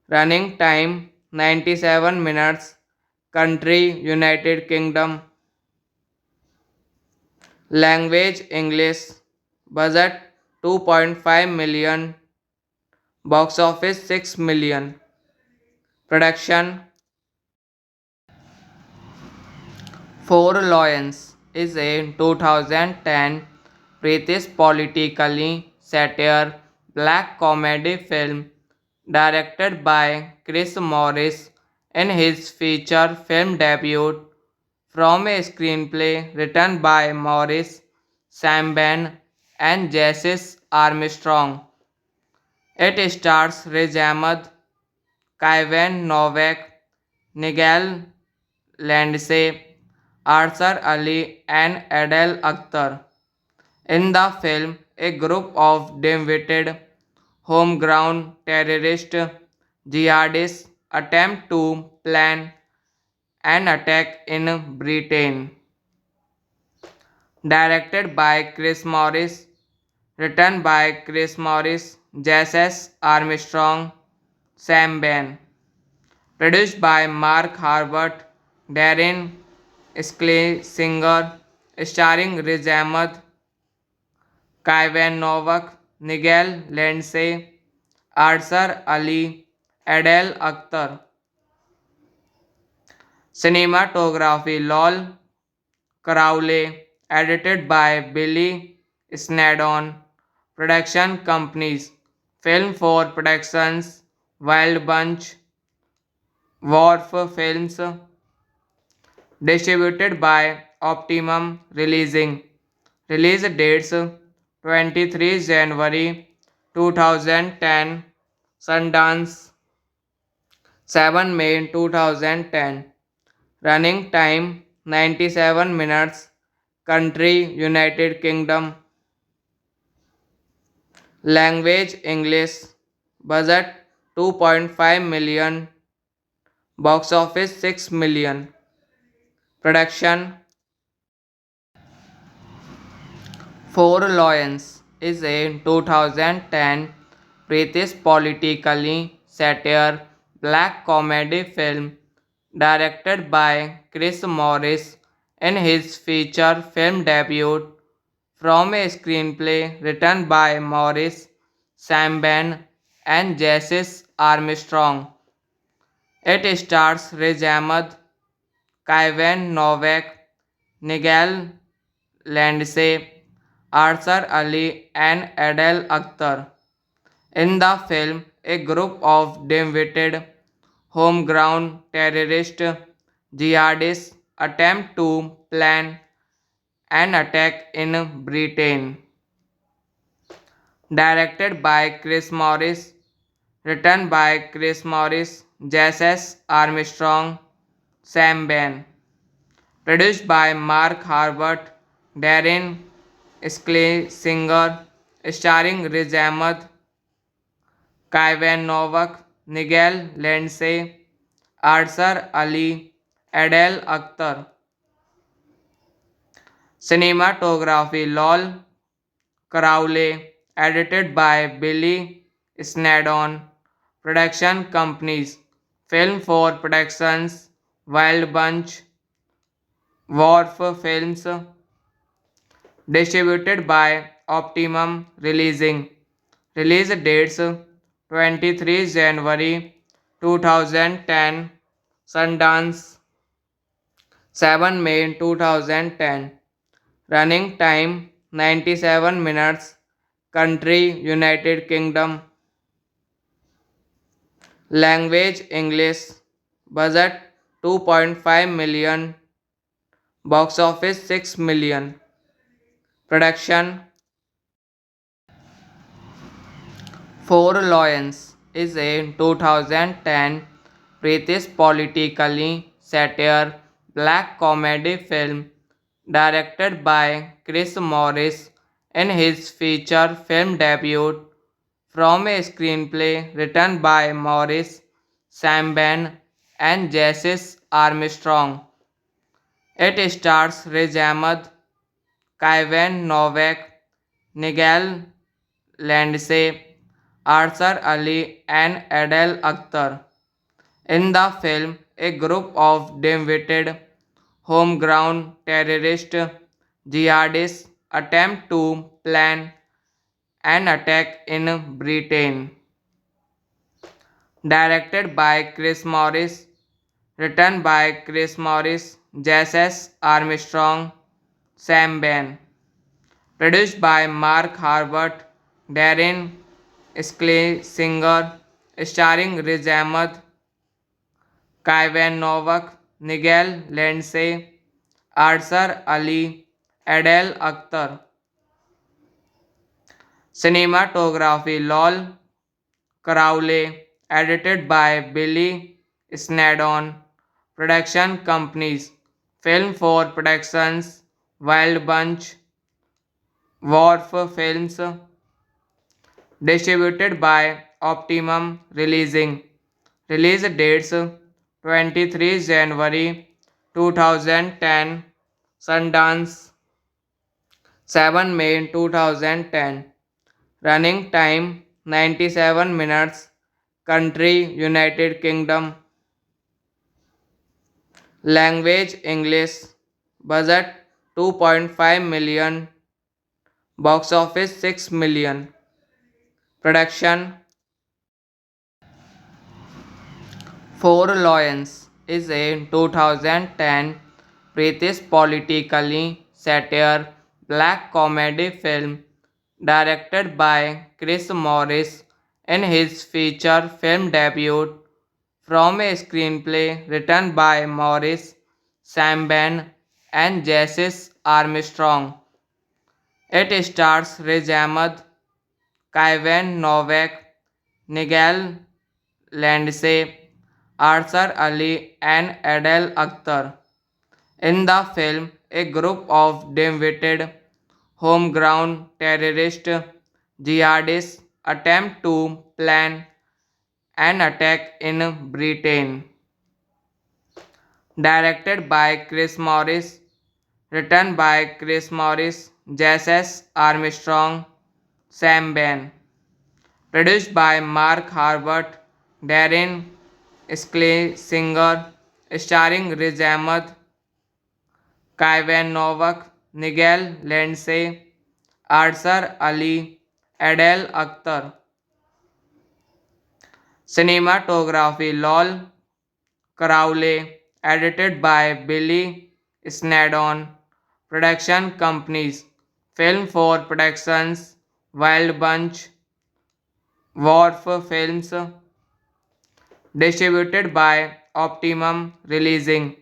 Running time 97 minutes. Country United Kingdom. Language English. Budget 2.5 million. Box office 6 million. Production Four Lions is a 2010 British politically satire black comedy film directed by Chris Morris in his feature film debut from a screenplay written by Morris, Sam Ben, and Jesse Armstrong. It stars Riz Ahmed, Kaivan Novak, Nigel Lindsay, Arsar Ali, and Adele Akhtar. In the film, a group of dim-witted, homegrown terrorist jihadists attempt to plan an attack in Britain. Directed by Chris Morris, written by Chris Morris, Jesse Armstrong, Sam Ben. Produced by Mark Harbert, Darren Schlesinger, starring Riz Ahmed, Kaivan Novak, Nigel Lindsay, Arsar Ali, Adele Akhtar. Cinematography Lol Crowley, edited by Billy Snadon. Production companies Film for Productions, Wild Bunch, Wharf Films, distributed by Optimum Releasing. Release dates 23 January 2010, Sundance 7 May 2010. Running time 97 minutes. Country United Kingdom. Language English. Budget 2.5 million. Box office 6 million. Production Four Lions is a 2010 British politically satire black comedy film directed by Chris Morris in his feature film debut from a screenplay written by Morris, Sam Ben, and Jesse Armstrong. It stars Riz Ahmed, Kaivan Novak, Nigel Lindsay, Arsar Ali, and Adele Akhtar. In the film, a group of dim-witted, homegrown terrorist jihadists attempt to plan an attack in Britain. Directed by Chris Morris, written by Chris Morris, Jesse Armstrong, Sam Ben. Produced by Mark Harbert, Darren Schlesinger, starring Riz Ahmed, Kaivan Novak, Nigel Lindsay, Arsar Ali, Adele Akhtar. Cinematography Lol Crowley, edited by Billy Snadon. Production companies Film for Productions, Wild Bunch, Wharf Films, distributed by Optimum Releasing. Release dates 23 January 2010, Sundance 7 May 2010. Running time 97 minutes. Country United Kingdom. Language English. Budget 2.5 million. Box office 6 million. Production. Four Lions is a 2010 British politically satire black comedy film directed by Chris Morris in his feature film debut from a screenplay written by Morris, Sam Ben, and Jesse Armstrong. It stars Riz Ahmed, Kaivan Novak, Nigel Lindsay, Arthur Ali, and Adele Akhtar. In the film, a group of dim-witted, homegrown terrorist jihadists attempt to plan an attack in Britain. Directed by Chris Morris, written by Chris Morris, Jesse Armstrong, Sam Ben. Produced by Mark Harbert, Darren Schlesinger, starring Riz Ahmed, Kaivan Novak, Nigel Lindsay, Arthur Ali, Adele Akhtar. Cinematography Lol Crowley, edited by Billy Snadon. Production companies Film for Productions, Wild Bunch, Wharf Films, distributed by Optimum Releasing. Release dates 23 January 2010, Sundance 7 May 2010. Running time 97 minutes. Country United Kingdom. Language English. Budget 2.5 million. Box office 6 million. Production. Four Lions is a 2010 British politically satire black comedy film directed by Chris Morris in his feature film debut from a screenplay written by Morris, Sam Ben, and Jesse Armstrong. It stars Riz Ahmed, Kaivan Novak, Nigel Lindsay, Arthur Ali, and Adele Akhtar. In the film, a group of dim-witted, homegrown terrorist jihadists attempt to plan an attack in Britain. Directed by Chris Morris, written by Chris Morris, Jesse Armstrong, Sam Ben. Produced by Mark Harbert, Darren Schlesinger, starring Riz Ahmed, Kaivan Novak, Nigel Lindsay, Arthur Ali, Adele Akhtar. Cinematography Lol Crowley, edited by Billy Snadon. Production companies Film for Productions, Wild Bunch, Wharf Films, distributed by Optimum Releasing.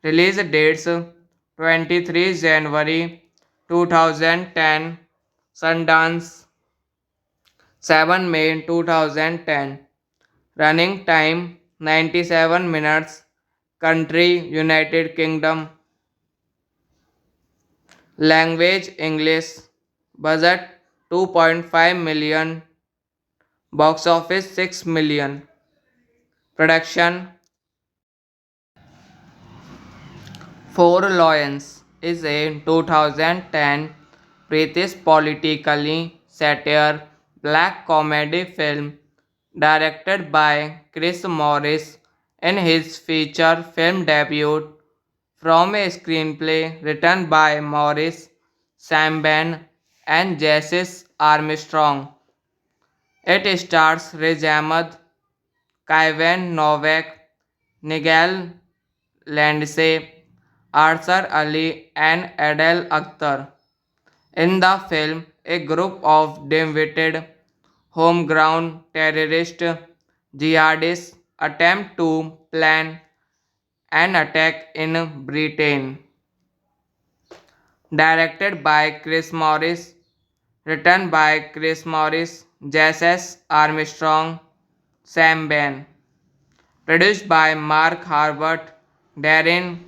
Release dates 23 January 2010, Sundance 7 May 2010. Running time 97 minutes. Country United Kingdom. Language English. Budget 2.5 million. Box office 6 million. Production. Four Lions is a 2010 British politically satire black comedy film directed by Chris Morris in his feature film debut from a screenplay written by Morris, Sam Ben, and Jesse Armstrong. It stars Riz Ahmed, Kaivan Novak, Nigel Lindsay, Arthur Ali, and Adele Akhtar. In the film, a group of dim-witted, homegrown terrorist jihadists attempt to plan an attack in Britain. Directed by Chris Morris, written by Chris Morris, Jess S. Armstrong, Sam Ben. Produced by Mark Harbert, Darren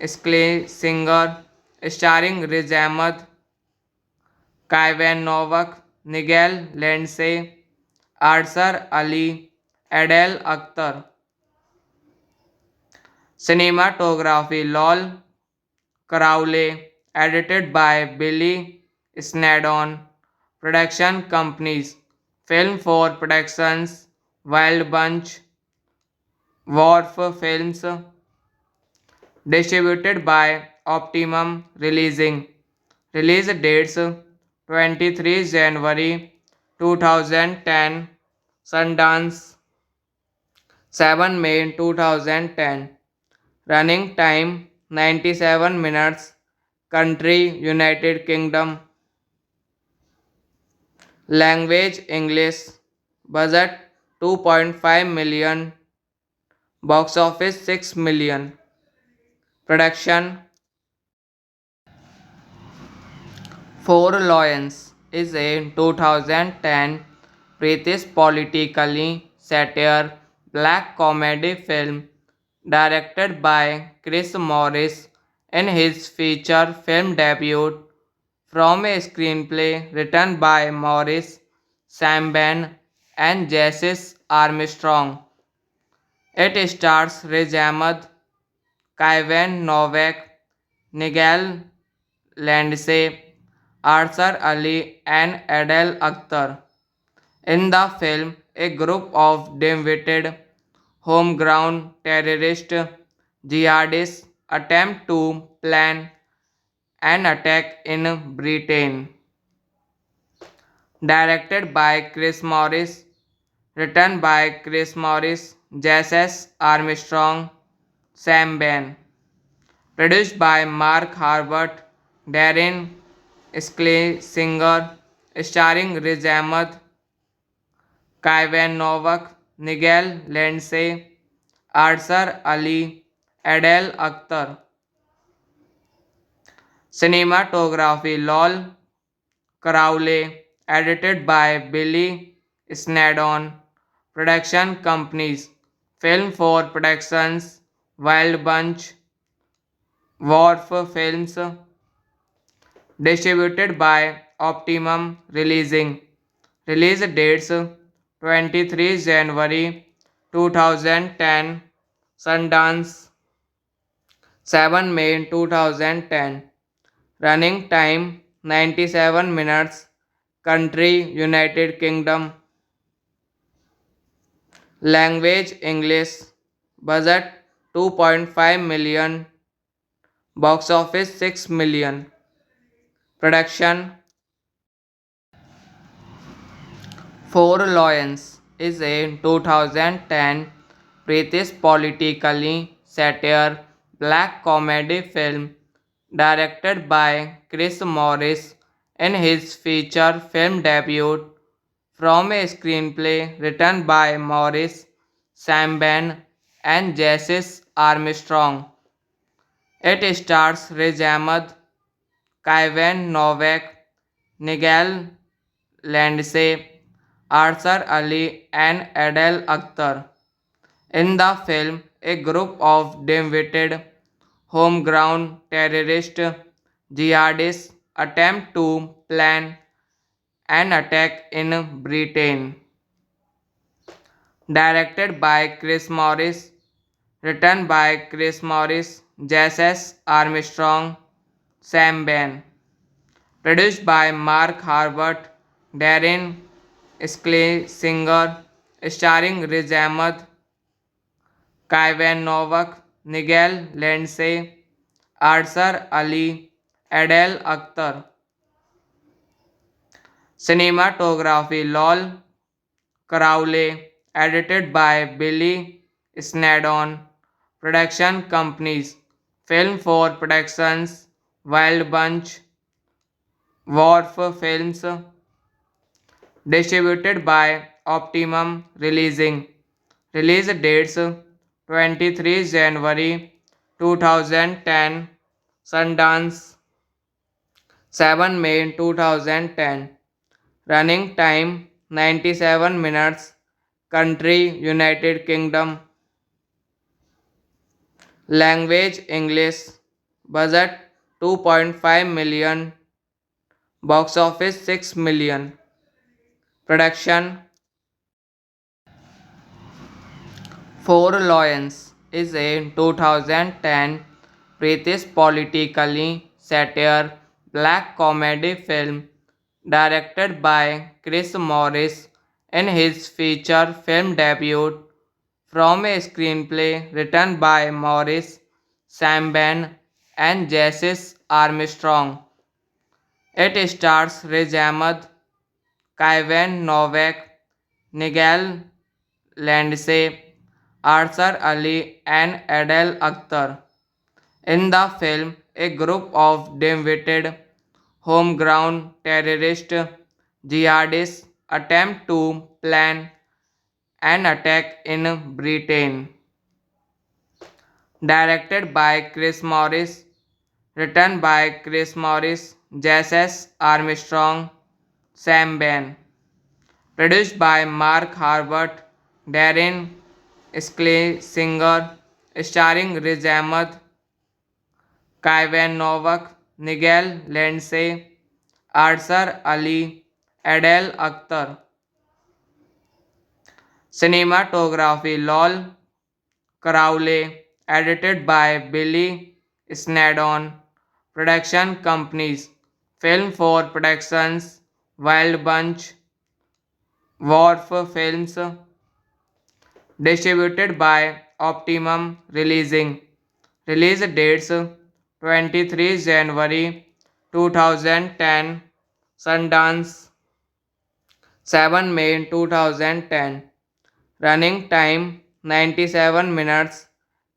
Schlesinger, starring Riz Ahmed, Kaivan Novak, Nigel Lindsay, Arsar Ali, Adele Akhtar. Cinematography Lol Crowley, edited by Billy Snadon. Production companies Film for Productions, Wild Bunch, Wharf Films, distributed by Optimum Releasing. Release dates 23 January 2010, Sundance 7 May 2010. Running time 97 minutes. Country United Kingdom. Language English. Budget 2.5 million. Box office 6 million. Production Four Lions is a 2010 British politically satire black comedy film directed by Chris Morris in his feature film debut from a screenplay written by Morris, Sam Ben, and Jesse Armstrong. It stars Riz Ahmed, Kaivan Novak, Nigel Lindsay, Arsar Ali, and Adele Akhtar. In the film, a group of dim-witted, homegrown terrorist jihadists attempt to plan an attack in Britain. Directed by Chris Morris, written by Chris Morris, Jesse Armstrong, Sam Ben. Produced by Mark Harbert, Darren Schlesinger, starring Riz Ahmed, Kaivan Novak, Nigel Lindsay, Arsar Ali, Adele Akhtar. Cinematography Lol Crowley, edited by Billy Snadon. Production companies Film for Productions, Wild Bunch, Wharf Films, distributed by Optimum Releasing. Release dates 23 January 2010, Sundance 7 May 2010. Running time 97 minutes. Country United Kingdom. Language English. Budget 2.5 million. Box office 6 million. Production Four Lions is a 2010 British politically satire black comedy film directed by Chris Morris in his feature film debut from a screenplay written by Morris, Sam Ben, and Jesse Armstrong. It stars Riz Ahmed, Kaivan Novak, Nigel Lindsay, Arsar Ali, and Adele Akhtar. In the film, a group of dim-witted, homegrown terrorist jihadists attempt to plan an attack in Britain. Directed by Chris Morris, written by Chris Morris, Jesse Armstrong, Sam Ben. Produced by Mark Harbert, Darren Schlesinger, starring Riz Ahmed, Kaivan Novak, Nigel Lindsay, Arsar Ali, Adele Akhtar. Cinematography Lol Crowley, edited by Billy Snadon. Production companies Film for Productions, Wild Bunch, Wharf Films, distributed by Optimum Releasing. Release dates 23 January 2010, Sundance 7 May 2010, running time 97 minutes, country United Kingdom, language English, budget 2.5 million, box office 6 million, production. Four Lions is a 2010 British politically satire black comedy film directed by Chris Morris in his feature film debut from a screenplay written by Morris, Sam Ben, and Jesse Armstrong. It stars Riz Ahmed, Kaivan Novak, Nigel Lindsay, Arthur Ali, and Adele Akhtar. In the film, a group of dim-witted, homegrown terrorist jihadists attempt to plan an attack in Britain. Directed by Chris Morris, written by Chris Morris, Jesse Armstrong, Sam Ben. Produced by Mark Harbert, Darren Schlesinger, starring Riz Ahmed, Kaivan Novak, Nigel Lindsay, Arthur Ali, Adele Akhtar. Cinematography Lol Crowley, edited by Billy Snadon. Production companies Film for Productions, Wild Bunch, Wharf Films, distributed by Optimum Releasing. Release dates 23 January 2010, Sundance 7 May 2010, running time 97 minutes,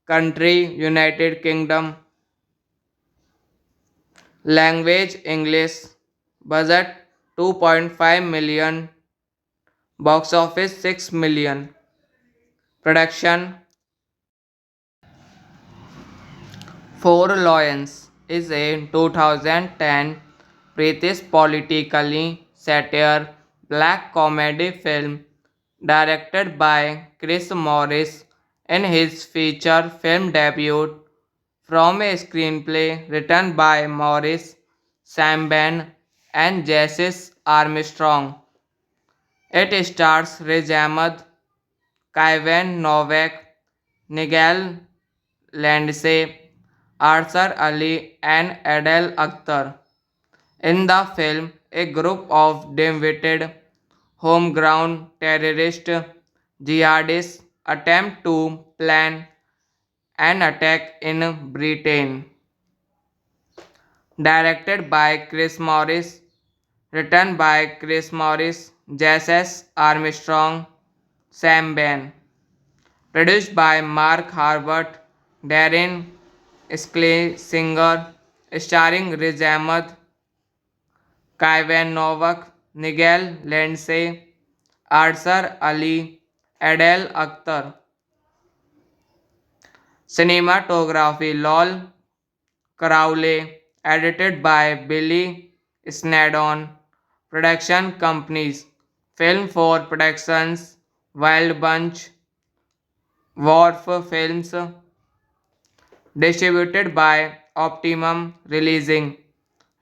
country United Kingdom, language English, budget 2.5 million, box office 6 million, production. Four Lions is a 2010 British politically satire black comedy film directed by Chris Morris in his feature film debut from a screenplay written by Morris, Sam Ben, and Jesse Armstrong. It stars Riz Ahmed, Kaivan Novak, Nigel Lindsay, Arthur Ali, and Adele Akhtar. In the film, a group of dim-witted, homegrown terrorist jihadists attempt to plan an attack in Britain. Directed by Chris Morris, written by Chris Morris, Jesse Armstrong, Sam Ben. Produced by Mark Harbert, Darren Schlesinger, starring Riz Ahmed, Kaivan Novak, Nigel Lindsay, Arthur Ali, Adele Akhtar. Cinematography Lol Crowley, edited by Billy Snadon. Production companies Film for Productions, Wild Bunch, Wharf Films, distributed by Optimum Releasing.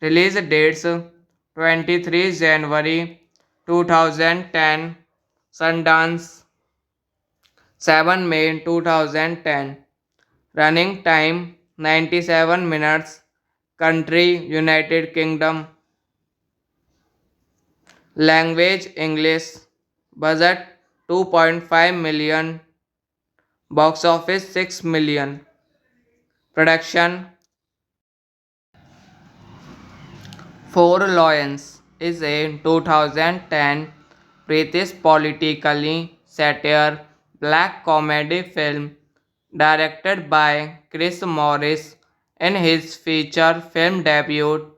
Release dates 23 January 2010, Sundance 7 May 2010, running time 97 minutes, country United Kingdom, language English, budget 2.5 million, box office 6 million, production. Four Lions is a 2010 British politically satire black comedy film directed by Chris Morris in his feature film debut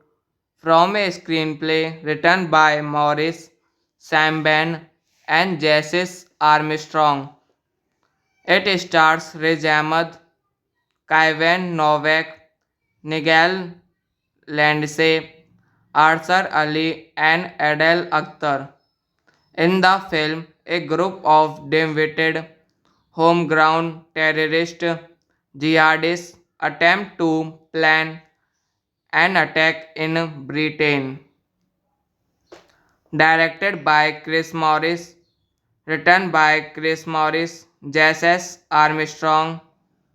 from a screenplay written by Morris, Sam Ben, and Jesse Armstrong. It stars Riz Ahmed, Kaivan Novak, Nigel Lindsay, Arthur Ali, and Adele Akhtar. In the film, a group of dim-witted, homegrown terrorist jihadists attempt to plan an attack in Britain. Directed by Chris Morris, written by Chris Morris, Jesse S. Armstrong,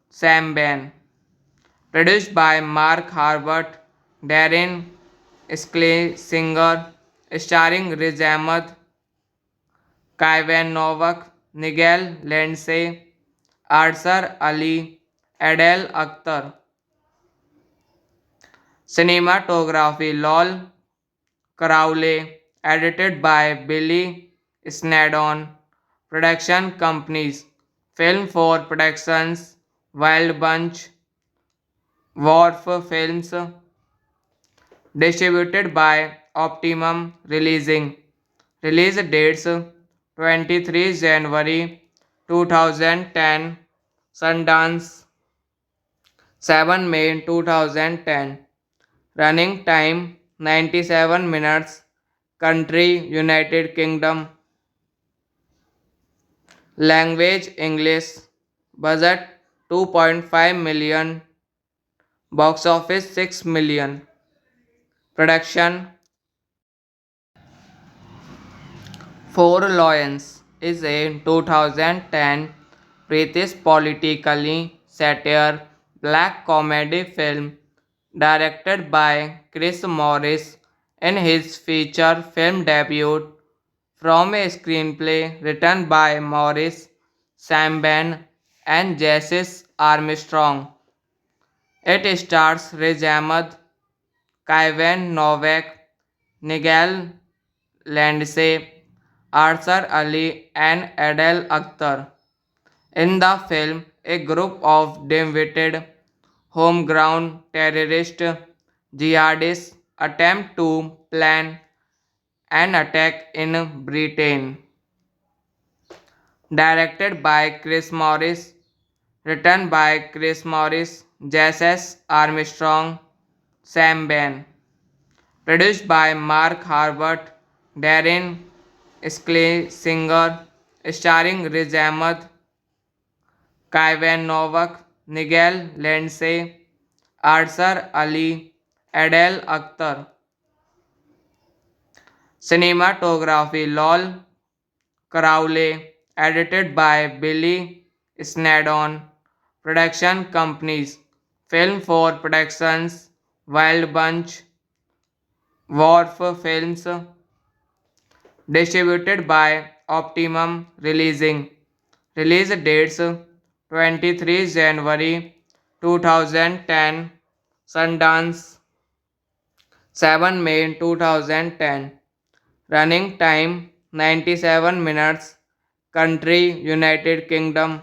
Sam Ben. Produced by Mark Harbert, Darren Schlesinger, starring Riz Ahmed, Kaivan Novak, Nigel Lindsay, Arthur Ali, Adele Akhtar. Cinematography Lol Crowley, edited by Billy Snadon. Production companies Film for Productions, Wild Bunch, Wharf Films, distributed by Optimum Releasing. Release dates 23 January 2010, Sundance 7 May 2010. Running time 97 minutes. Country United Kingdom. Language English. Budget 2.5 million. Box office 6 million. Production Four Lions is a 2010 British politically satire black comedy film directed by Chris Morris in his feature film debut from a screenplay written by Morris, Sam Ben, and Jesse Armstrong. It stars Riz Ahmed, Kaivan Novak, Nigel Lindsay, Arthur Ali, and Adele Akhtar. In the film, a group of dim-witted, homegrown terrorist jihadists attempt to plan an attack in Britain. Directed by Chris Morris, written by Chris Morris, Jesse Armstrong, Sam Ben. Produced by Mark Harbert, Darren Schlesinger, starring Riz Ahmed, Kaivan Novak, Nigel Lindsay, Arthur Ali, Adele Akhtar. Cinematography Lol Crowley, edited by Billy Snadon. Production companies Film for Productions, Wild Bunch, Wharf Films, distributed by Optimum Releasing. Release dates 23 January 2010, Sundance 7 May 2010. Running time 97 minutes. Country United Kingdom.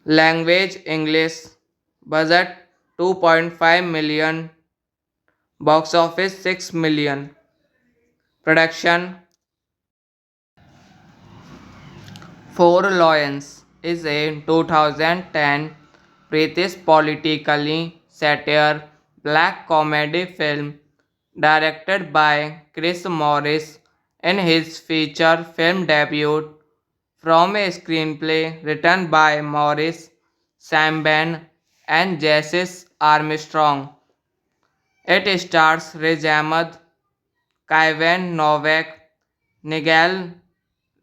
Language English. Budget 2.5 million. Box office 6 million. Production Four Lions is a 2010 British politically satire black comedy film directed by Chris Morris in his feature film debut from a screenplay written by Morris, Sam Ben, and Jesse Armstrong. It stars Riz Ahmed, Kaivan Novak, Nigel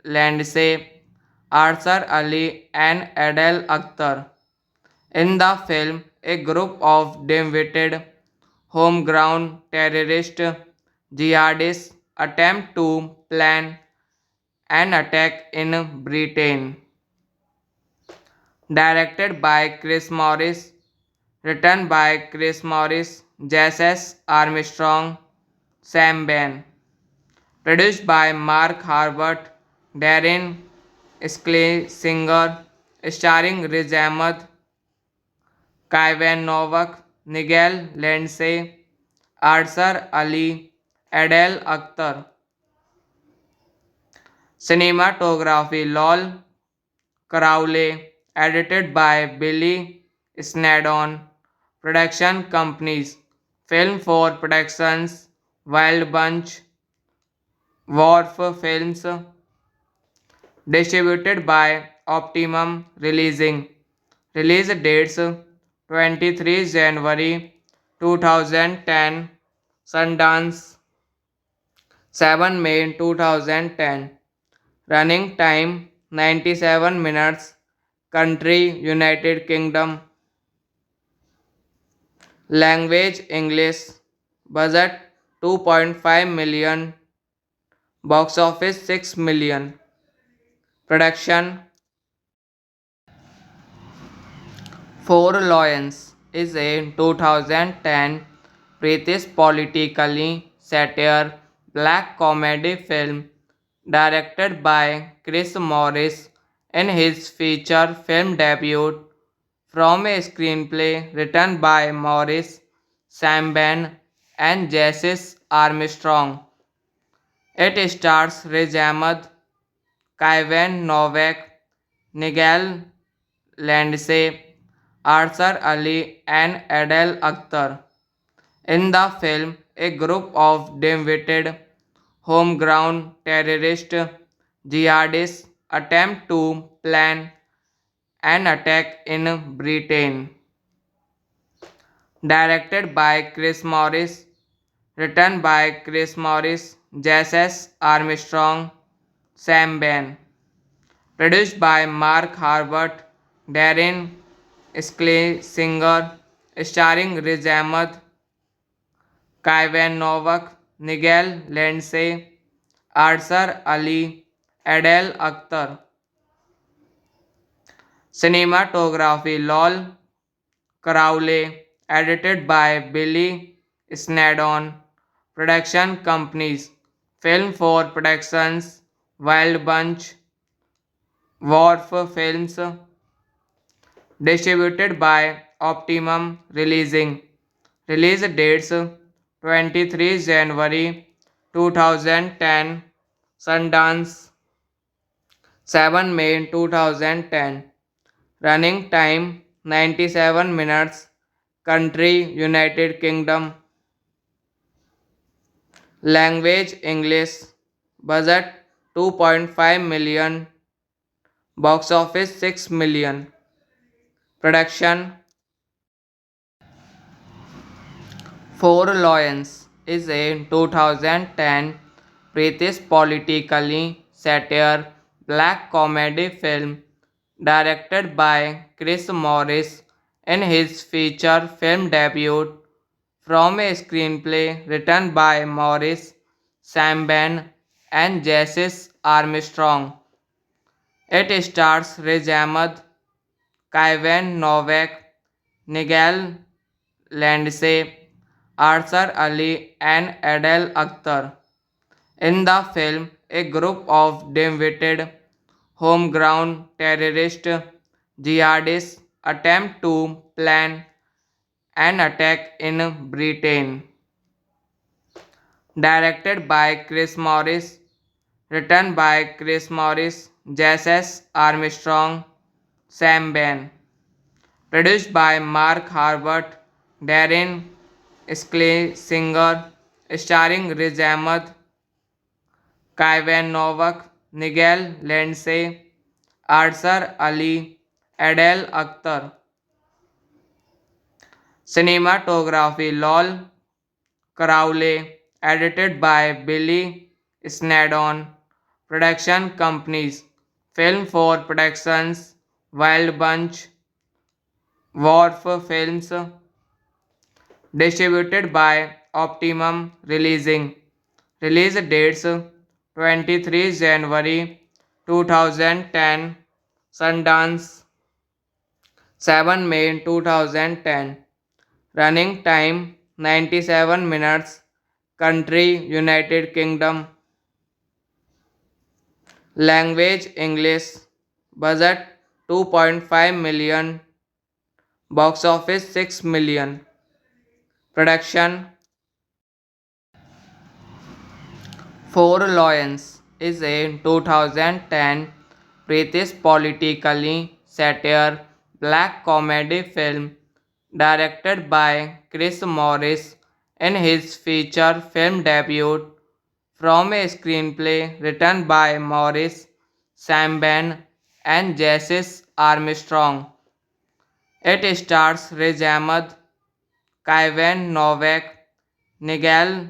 Lindsay, Arthur Ali, and Adele Akhtar. In the film, a group of dim-witted, homegrown terrorist jihadists attempt to plan an attack in Britain. Directed by Chris Morris, written by Chris Morris, Jesse Armstrong, Sam Ben. Produced by Mark Harbert, Darren Schlesinger, starring Riz Ahmed, Kaivan Novak, Nigel Lindsay, Arthur Ali, Adele Akhtar. Cinematography Lol Crowley, edited by Billy Snedon. Production companies: Film for Productions, Wild Bunch, Wharf Films. Distributed by Optimum Releasing. Release dates: 23 January 2010, Sundance, 7 May 2010. Running time 97 minutes. Country United Kingdom. Language English. Budget 2.5 million. Box office 6 million. Production: Four Lions is a 2010 British politically satire black comedy film directed by Chris Morris in his feature film debut from a screenplay written by Morris, Sam Ben, and Jesse Armstrong. It stars Riz Ahmed, Kaivan Novak, Nigel Lindsay, Arthur Ali, and Adele Akhtar. In the film, a group of dim-witted, homegrown terrorist jihadists attempt to plan an attack in Britain. Directed by Chris Morris, written by Chris Morris, Jesse Armstrong, Sam Ben. Produced by Mark Harbert, Darren Schlesinger, starring Riz Ahmed, Kaivan Novak, Nigel Lindsay, Arthur Ali, Adele Akhtar. Cinematography: Lol Crowley, edited by Billy Snedon. Production companies: Film for Productions, Wild Bunch, Wharf Films. Distributed by Optimum Releasing. Release dates: 23 January 2010, Sundance, 7 May 2010. Running time 97 minutes. Country United Kingdom. Language English. Budget 2.5 million. Box office 6 million. Production: Four Lions is a 2010 British politically satire black comedy film directed by Chris Morris in his feature film debut from a screenplay written by Morris, Sam Ben, and Jesse Armstrong. It stars Riz Ahmed, Kaivan Novak, Nigel Lindsay, Arthur Ali, and Adele Akhtar. In the film, a group of dim-witted, homegrown terrorist jihadists attempt to plan an attack in Britain. Directed by Chris Morris, written by Chris Morris, Jesse Armstrong, Sam Ben. Produced by Mark Harbert, Darren Schlesinger, starring Riz Ahmed, Kaivan Novak, Nigel Lindsay, Arthur Ali, Adele Akhtar. Cinematography: Lol Crowley, edited by Billy Snedon. Production companies: Film for Productions, Wild Bunch, Wharf Films. Distributed by Optimum Releasing. Release dates: 23 January 2010, Sundance, 7 May 2010. Running time 97 minutes. Country United Kingdom. Language English. Budget 2.5 million. Box office 6 million. Production: Four Lions is a 2010 British politically satire black comedy film directed by Chris Morris in his feature film debut from a screenplay written by Morris, Sam Ben, and Jesse Armstrong. It stars Riz Ahmed, Kaivan Novak, Nigel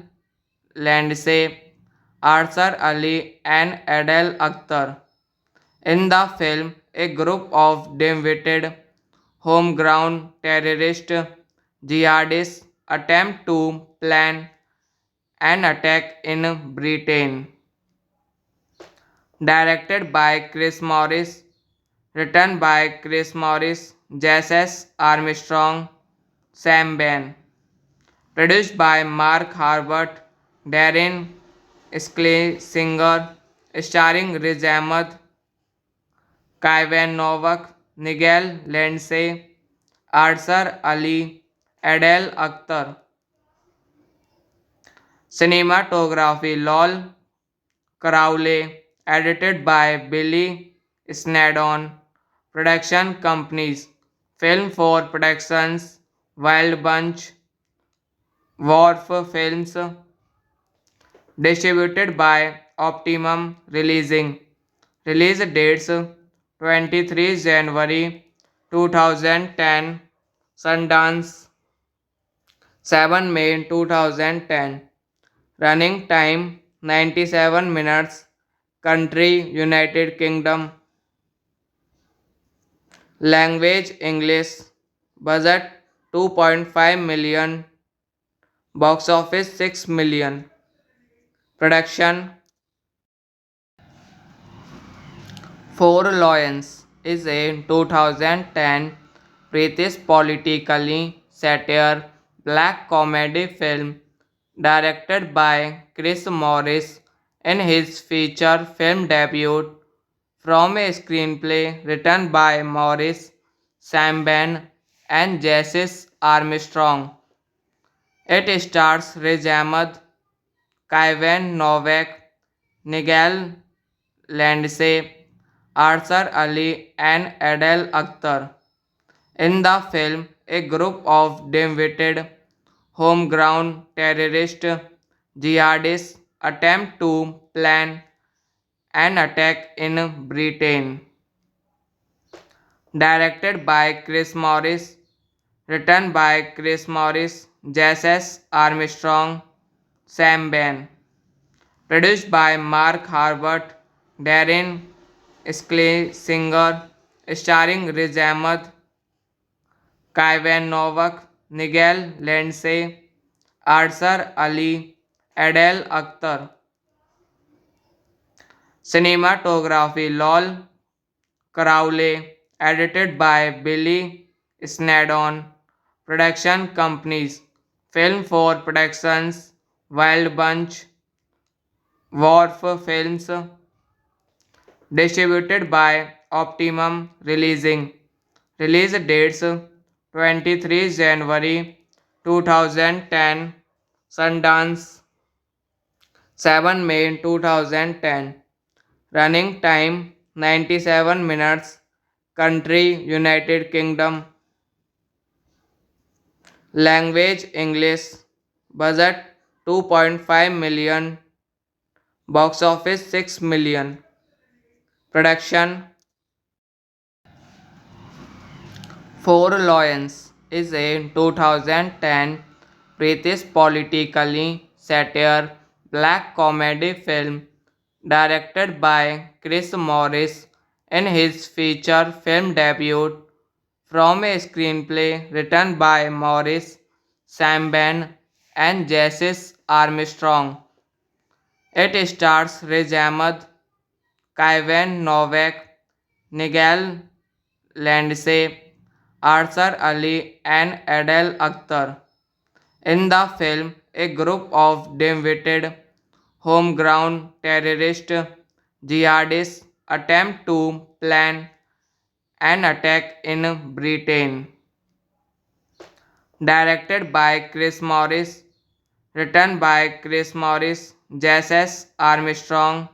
Lindsay, Arthur Ali, and Adele Akhtar. In the film, a group of dim-witted, homegrown terrorist jihadists attempt to plan an attack in Britain. Directed by Chris Morris, written by Chris Morris, Jesse Armstrong, Sam Ben. Produced by Mark Harbert, Darren Schlesinger, starring Riz Ahmed, Kaivan Novak, Nigel Lindsay, Arthur Ali, Adele Akhtar. Cinematography Lol Crowley, edited by Billy Snadon. Production companies Film for Productions, Wild Bunch, Wharf Films, distributed by Optimum Releasing. Release dates 23 January 2010, Sundance 7 May 2010. Running time 97 minutes. Country United Kingdom. Language English. Budget 2.5 million. Box office 6 million. Production Four Lions is a 2010 British politically satire black comedy film directed by Chris Morris in his feature film debut from a screenplay written by Morris, Sam Ben, and Jesse Armstrong. It stars Riz Ahmed, Kaivan Novak, Nigel Lindsay, Arthur Ali, and Adele Akhtar. In the film, a group of dim-witted, homegrown terrorist jihadists attempt to plan an attack in Britain. Directed by Chris Morris, written by Chris Morris, Jesse Armstrong, Sam Ben. Produced by Mark Harbert, Darren Schlesinger, starring Riz Ahmed, Kaivan Novak, Nigel Lindsay, Arthur Ali, Adele Akhtar. Cinematography Lol Crowley, edited by Billy Snadon. Production companies Film for Productions, Wild Bunch, Wharf Films, distributed by Optimum Releasing. Release dates 23 January 2010, Sundance 7 May 2010. Running time 97 minutes. Country United Kingdom. Language English. Budget 2.5 million. Box office 6 million. Production Four Lions is a 2010 British politically satire black comedy film directed by Chris Morris in his feature film debut from a screenplay written by Morris, Sam Ben, and Jesse Armstrong. It stars Riz Ahmed, Kaivan Novak, Nigel Lindsay, Arthur Ali, and Adele Akhtar. In the film, a group of dim-witted, homegrown terrorist jihadists attempt to plan an attack in Britain. Directed by Chris Morris, written by Chris Morris, Jesse Armstrong,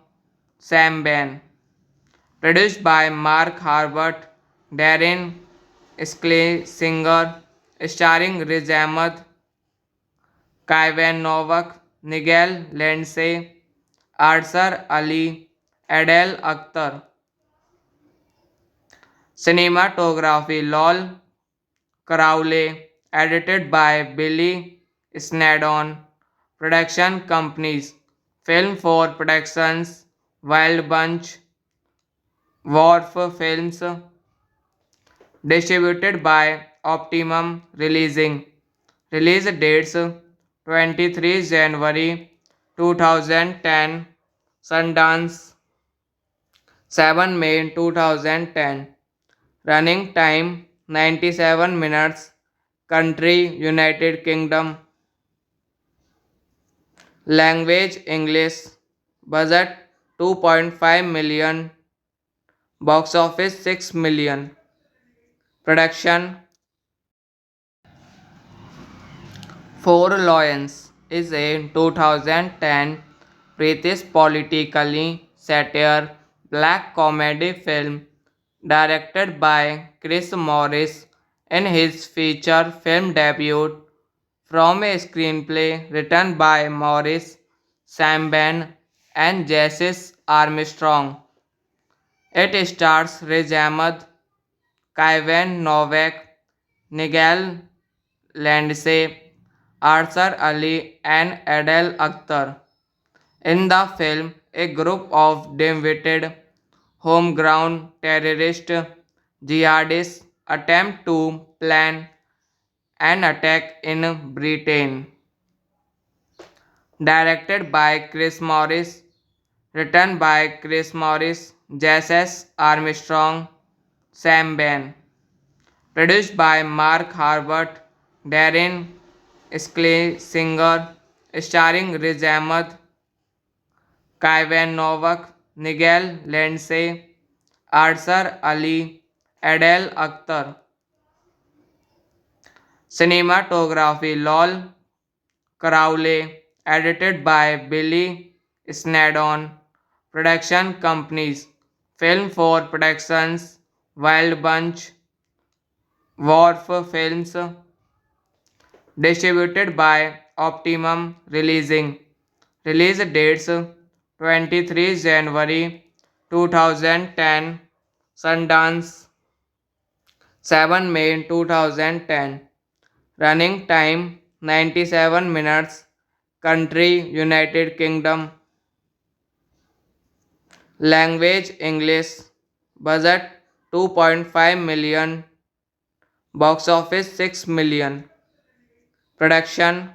Sam Ben. Produced by Mark Harbert, Darren Schlesinger, starring Riz Ahmed, Kaivan Novak, Nigel Lindsay, Arsar Ali, Adele Akhtar. Cinematography Lol Crowley, edited by Billy Snadon. Production companies Film for Productions, Wild Bunch, Wharf Films, distributed by Optimum Releasing. Release dates 23 January 2010, Sundance 7 May 2010. Running time 97 minutes. Country United Kingdom. Language English. Budget 2.5 million. Box office 6 million. Production Four Lions is a 2010 British politically satire black comedy film directed by Chris Morris in his feature film debut from a screenplay written by Morris, Sam Ben, and Jesse Armstrong. It stars Riz Ahmed, Kaivan Novak, Nigel Lindsay, Arsar Ali, and Adele Akhtar. In the film, a group of dim-witted, homegrown terrorist jihadists attempt to plan an attack in Britain. Directed by Chris Morris, written by Chris Morris, Jesse Armstrong, Sam Ben. Produced by Mark Harbert, Darren Schlesinger, starring Riz Ahmed, Kaivan Novak, Nigel Lindsay, Arsar Ali, Adele Akhtar. Cinematography Lol Crowley, edited by Billy Snadon. Production companies Film for Productions, Wild Bunch, Wharf Films, distributed by Optimum Releasing. Release dates 23 January 2010, Sundance 7 May 2010. Running time 97 minutes. Country United Kingdom. Language English. Budget 2.5 million. Box office 6 million. Production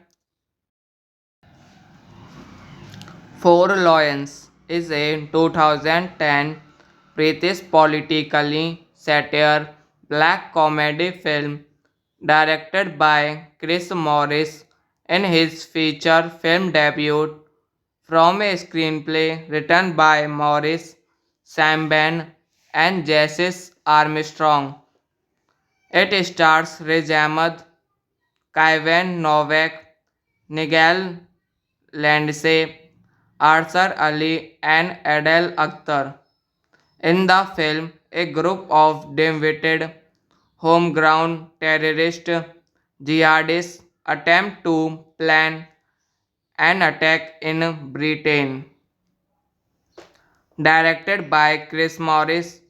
Four Lions is a 2010 British politically satire black comedy film directed by Chris Morris in his feature film debut from a screenplay written by Morris, Sam Ben, and Jesse Armstrong. It stars Riz Ahmed, Kaivan Novak, Nigel Lindsay, Arsar Ali, and Adele Akhtar. In the film, a group of dim-witted, homegrown terrorist jihadists attempt to plan an attack in Britain. Directed by Chris Morris,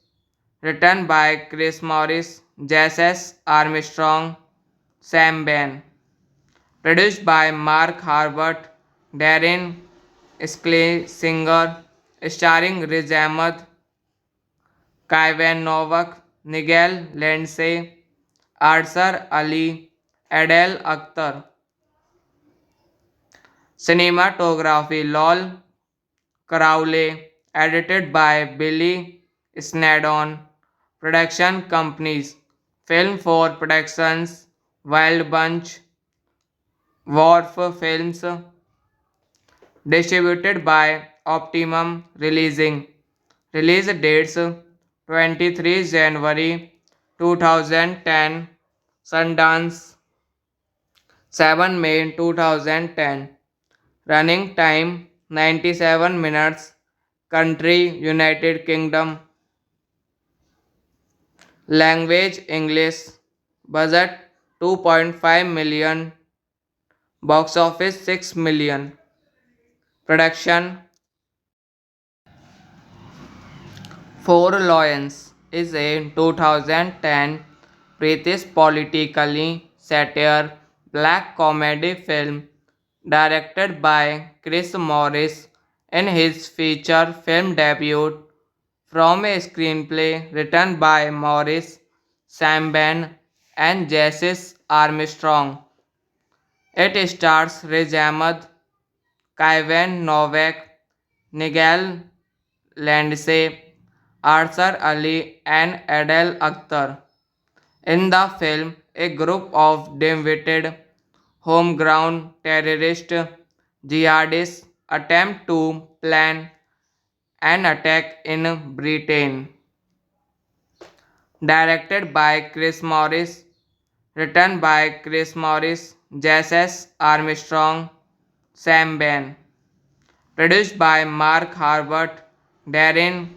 written by Chris Morris, Jesse Armstrong, Sam Ben. Produced by Mark Harbert, Darren Schlesinger, starring Riz Ahmed, Kaivan Novak, Nigel Lindsay, Arsar Ali, Adele Akhtar. Cinematography Lol Crowley, edited by Billy Snadon. Production companies Film for Productions, Wild Bunch, Wharf Films, distributed by Optimum Releasing. Release dates 23 January 2010, Sundance 7 May 2010. Running time 97 minutes. Country United Kingdom. Language English. Budget 2.5 million. Box office 6 million. Production. Four Lions is a 2010 British politically satire black comedy film directed by Chris Morris in his feature film debut from a screenplay written by Morris, Sam Ben, and Jesse Armstrong. It stars Riz Ahmed, Kaivan Novak, Nigel Lindsay, Arthur Ali, and Adele Akhtar. In the film, a group of dim-witted, homegrown terrorist jihadists attempt to plan an attack in Britain. Directed by Chris Morris, written by Chris Morris, Jesse Armstrong, Sam Ben. Produced by Mark Harbert, Darren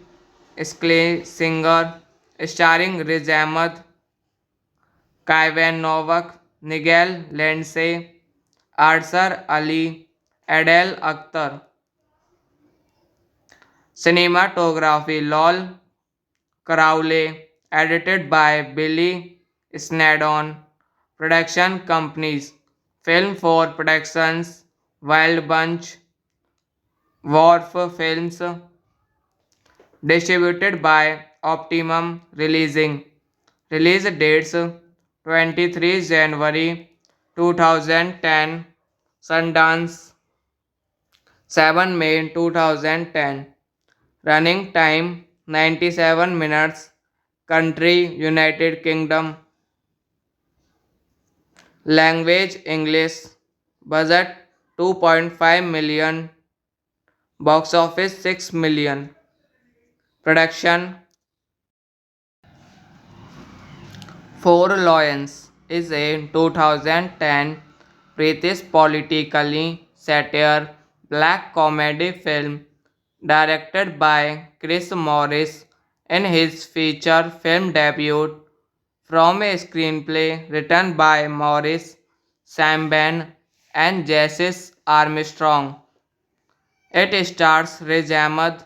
Schlesinger, starring Riz Ahmed, Kaivan Novak, Nigel Lindsay, Arthur Ali, Adele Akhtar. Cinematography Lol Crowley, edited by Billy Snadon. Production companies Film for Productions, Wild Bunch, Wharf Films, distributed by Optimum Releasing. Release dates 23 January 2010, Sundance 7 May 2010. Running time 97 minutes. Country United Kingdom. Language English. Budget 2.5 million. Box office 6 million. Production. Four Lions is a 2010 British politically satire black comedy film directed by Chris Morris in his feature film debut from a screenplay written by Morris, Sam Ben, and Jesse Armstrong. It stars Riz Ahmed,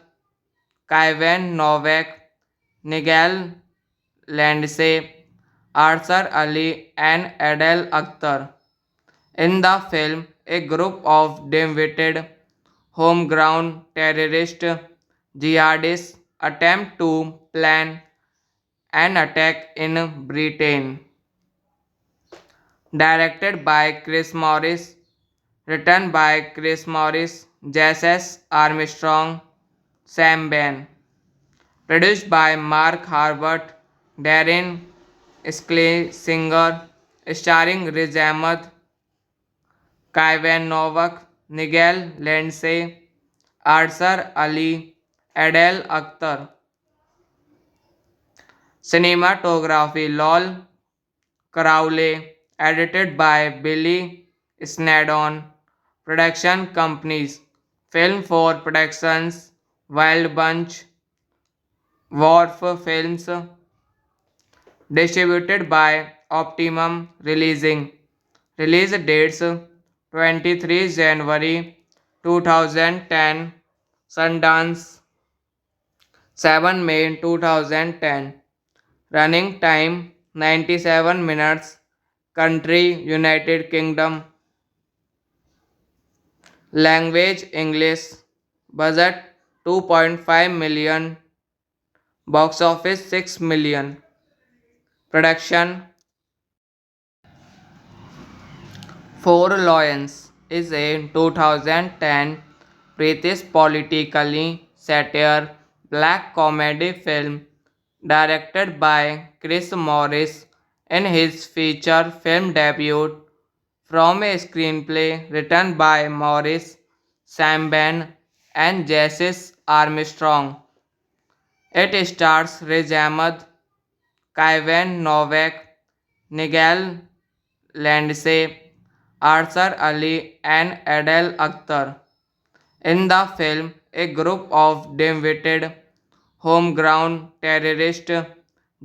Kaivan Novak, Nigel Lindsay, Arthur Ali, and Adele Akhtar. In the film, a group of dim-witted, homegrown terrorist jihadists attempt to plan an attack in Britain. Directed by Chris Morris, written by Chris Morris, Jesse Armstrong, Sam Ben. Produced by Mark Harbert, Darren Schlesinger, starring Riz Ahmed, Kaivan Novak, Nigel Lindsay, Arthur Ali, Adele Akhtar. Cinematography Lol Crowley, edited by Billy Snadon. Production companies Film for Productions, Wild Bunch, Wharf Films, distributed by Optimum Releasing. Release dates 23 January 2010, Sundance 7 May 2010. Running time 97 minutes. Country United Kingdom. Language English. Budget 2.5 million. Box office 6 million. Production. Four Lions is a 2010 British politically satire black comedy film directed by Chris Morris in his feature film debut from a screenplay written by Morris, Sam Ben, and Jesse Armstrong. It stars Riz Ahmed, Kaivan Novak, Nigel Lindsay, Arthur Ali, and Adele Akhtar. In the film, a group of dim-witted, homegrown terrorist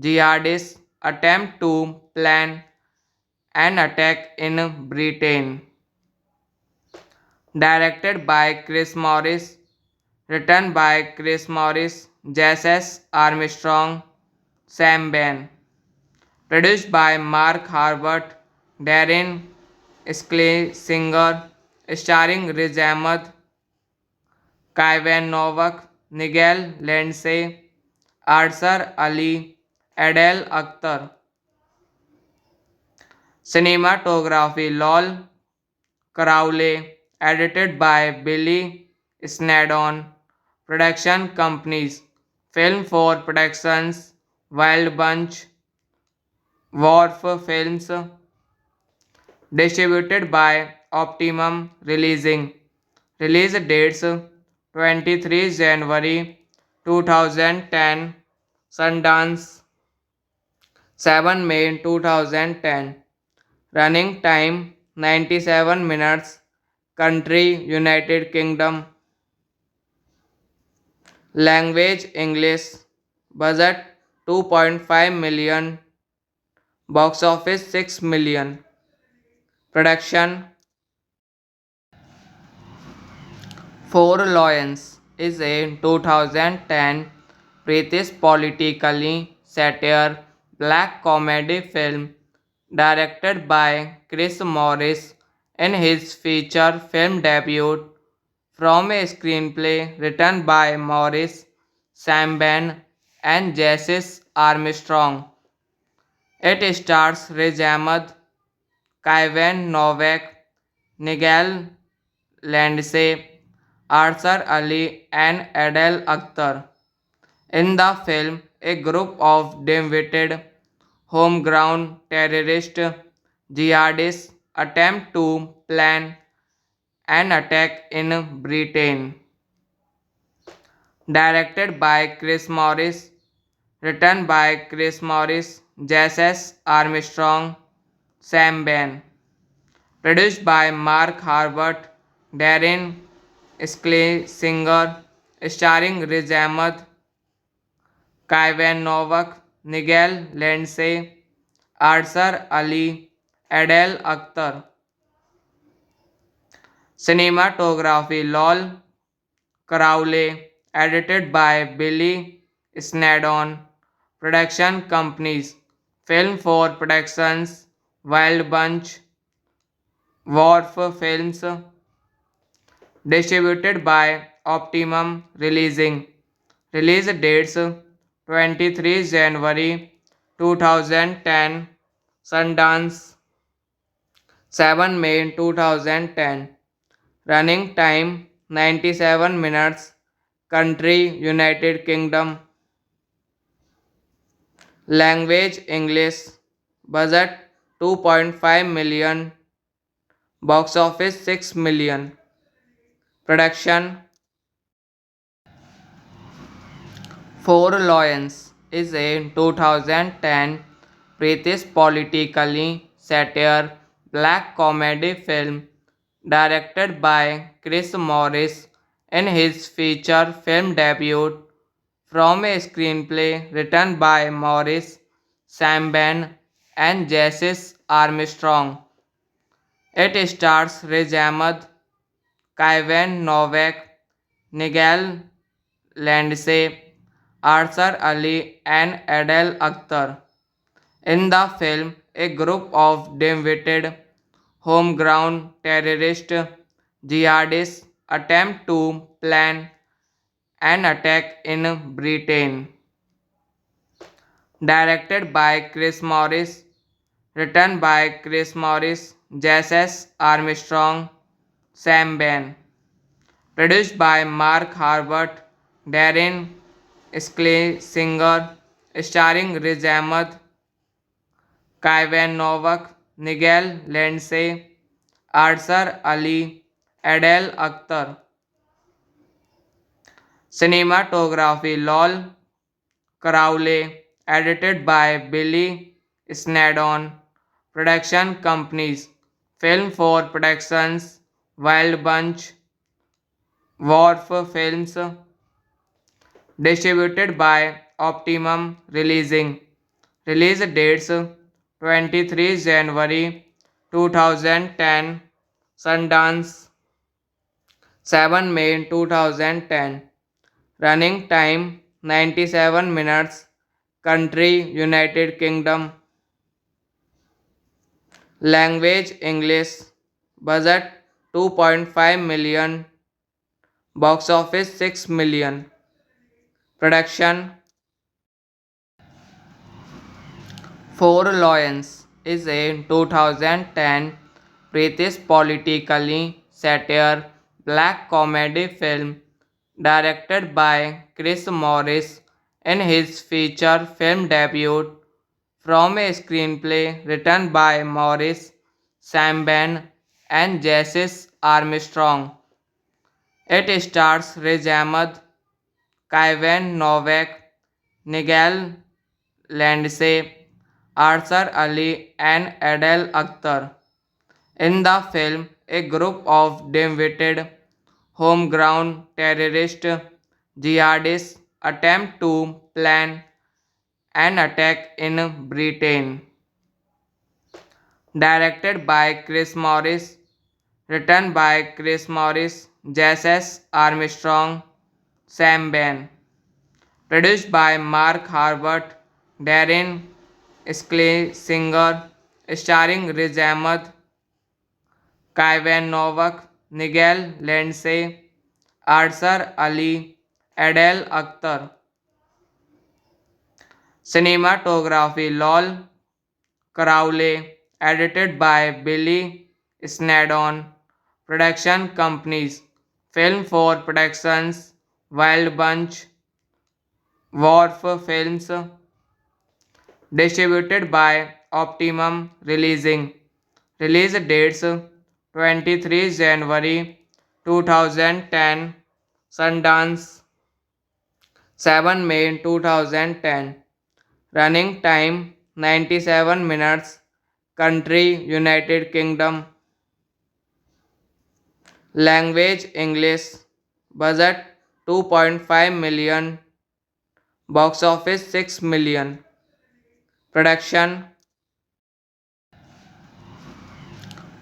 jihadists attempt to plan an attack in Britain. Directed by Chris Morris, written by Chris Morris, Jesse S. Armstrong, Sam Ben. Produced by Mark Harbert, Darren Schlesinger, starring Riz Ahmed, Kaivan Novak, Nigel Lindsay, Arsar Ali, Adele Akhtar. Cinematography Lol Crowley, edited by Billy Snedon. Production companies Film for Productions, Wild Bunch, Wharf Films, distributed by Optimum Releasing. Release dates 23 January 2010, Sundance 7 May 2010. Running time 97 minutes. Country United Kingdom. Language English. Budget 2.5 million. Box office 6 million. Production Four Lions is a 2010 British politically satire black comedy film directed by Chris Morris in his feature film debut from a screenplay written by Morris, Sam Ben, and Jesse Armstrong. It stars Riz Ahmed, Kaivan Novak, Nigel Lindsay, Arsar Ali, and Adele Akhtar. In the film, a group of dim-witted, homegrown terrorist jihadists attempt to plan an attack in Britain. Directed by Chris Morris, written by Chris Morris, Jesse Armstrong, Sam Ben. Produced by Mark Harbert, Darren Schlesinger, starring Riz Ahmed, Kaivan Novak, Nigel Lindsay, Arsar Ali, Adele Akhtar. Cinematography Lol Crowley, edited by Billy Snedon. Production companies Film for Productions, Wild Bunch, Wharf Films, distributed by Optimum Releasing. Release dates 23 January 2010, Sundance 7 May 2010. Running time 97 minutes. Country United Kingdom. Language English. Budget 2.5 million. Box office 6 million. Production Four Lions is a 2010 British politically satire black comedy film directed by Chris Morris in his feature film debut from a screenplay written by Morris, Sam Ben, and Jesse Armstrong. It stars Riz Ahmed, Kaivan Novak, Nigel Lindsay, Arsar Ali, and Adele Akhtar. In the film, a group of dim-witted, homegrown terrorist jihadists attempt to plan an attack in Britain. Directed by Chris Morris, written by Chris Morris, Jesse Armstrong, Sam Ben. Produced by Mark Harbert, Darren Schlesinger, starring Riz Ahmed, Kaivan Novak, Nigel Lindsay, Arsar Ali, Adele Akhtar. Cinematography Lol Crowley, edited by Billy Snedon. Production companies Film for Productions, Wild Bunch, Wharf Films, distributed by Optimum Releasing. Release dates 23 January 2010, Sundance 7 May 2010, running time 97 minutes, country United Kingdom, language English, budget 2.5 million, box office 6 million, production. Four Lions is a 2010 British politically satire black comedy film directed by Chris Morris in his feature film debut from a screenplay written by Morris, Sam Ben, and Jesse Armstrong. It stars Riz Ahmed, Kaivan Novak, Nigel Lindsay, Arthur Ali, and Adele Akhtar. In the film, a group of dim-witted, homegrown terrorist jihadists attempt to plan an attack in Britain. Directed by Chris Morris, written by Chris Morris, Jesse Armstrong, Sam Ben. Produced by Mark Harbert, Darren Schlesinger, starring Riz Ahmed, Kaivan Novak, Nigel Lindsay, Arthur Ali, Adele Akhtar. Cinematography Lol Crowley, edited by Billy Snadon. Production companies Film for Productions, Wild Bunch, Wharf Films, distributed by Optimum Releasing. Release dates 23 January 2010, Sundance 7 May 2010, running time 97 minutes, country United Kingdom, language English, budget 2.5 million, box office 6 million, production.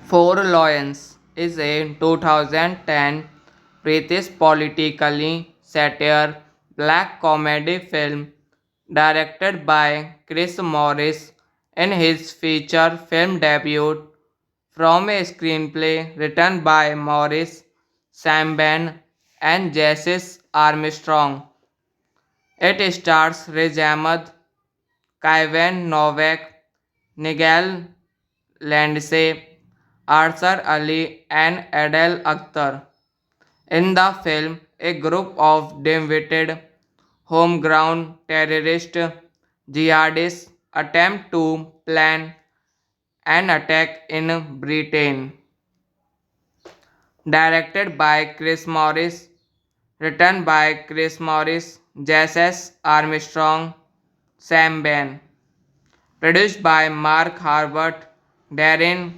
Four Lions is a 2010 British politically satire black comedy film directed by Chris Morris in his feature film debut from a screenplay written by Morris, Sam Ben, and Jesse Armstrong. It stars Riz Ahmed, Kaivan Novak, Nigel Lindsay, Arthur Ali, and Adele Akhtar. In the film, a group of dim-witted, homegrown terrorist jihadists attempt to plan an attack in Britain. Directed by Chris Morris, written by Chris Morris, Jesse Armstrong, Sam Ben. Produced by Mark Harbert, Darren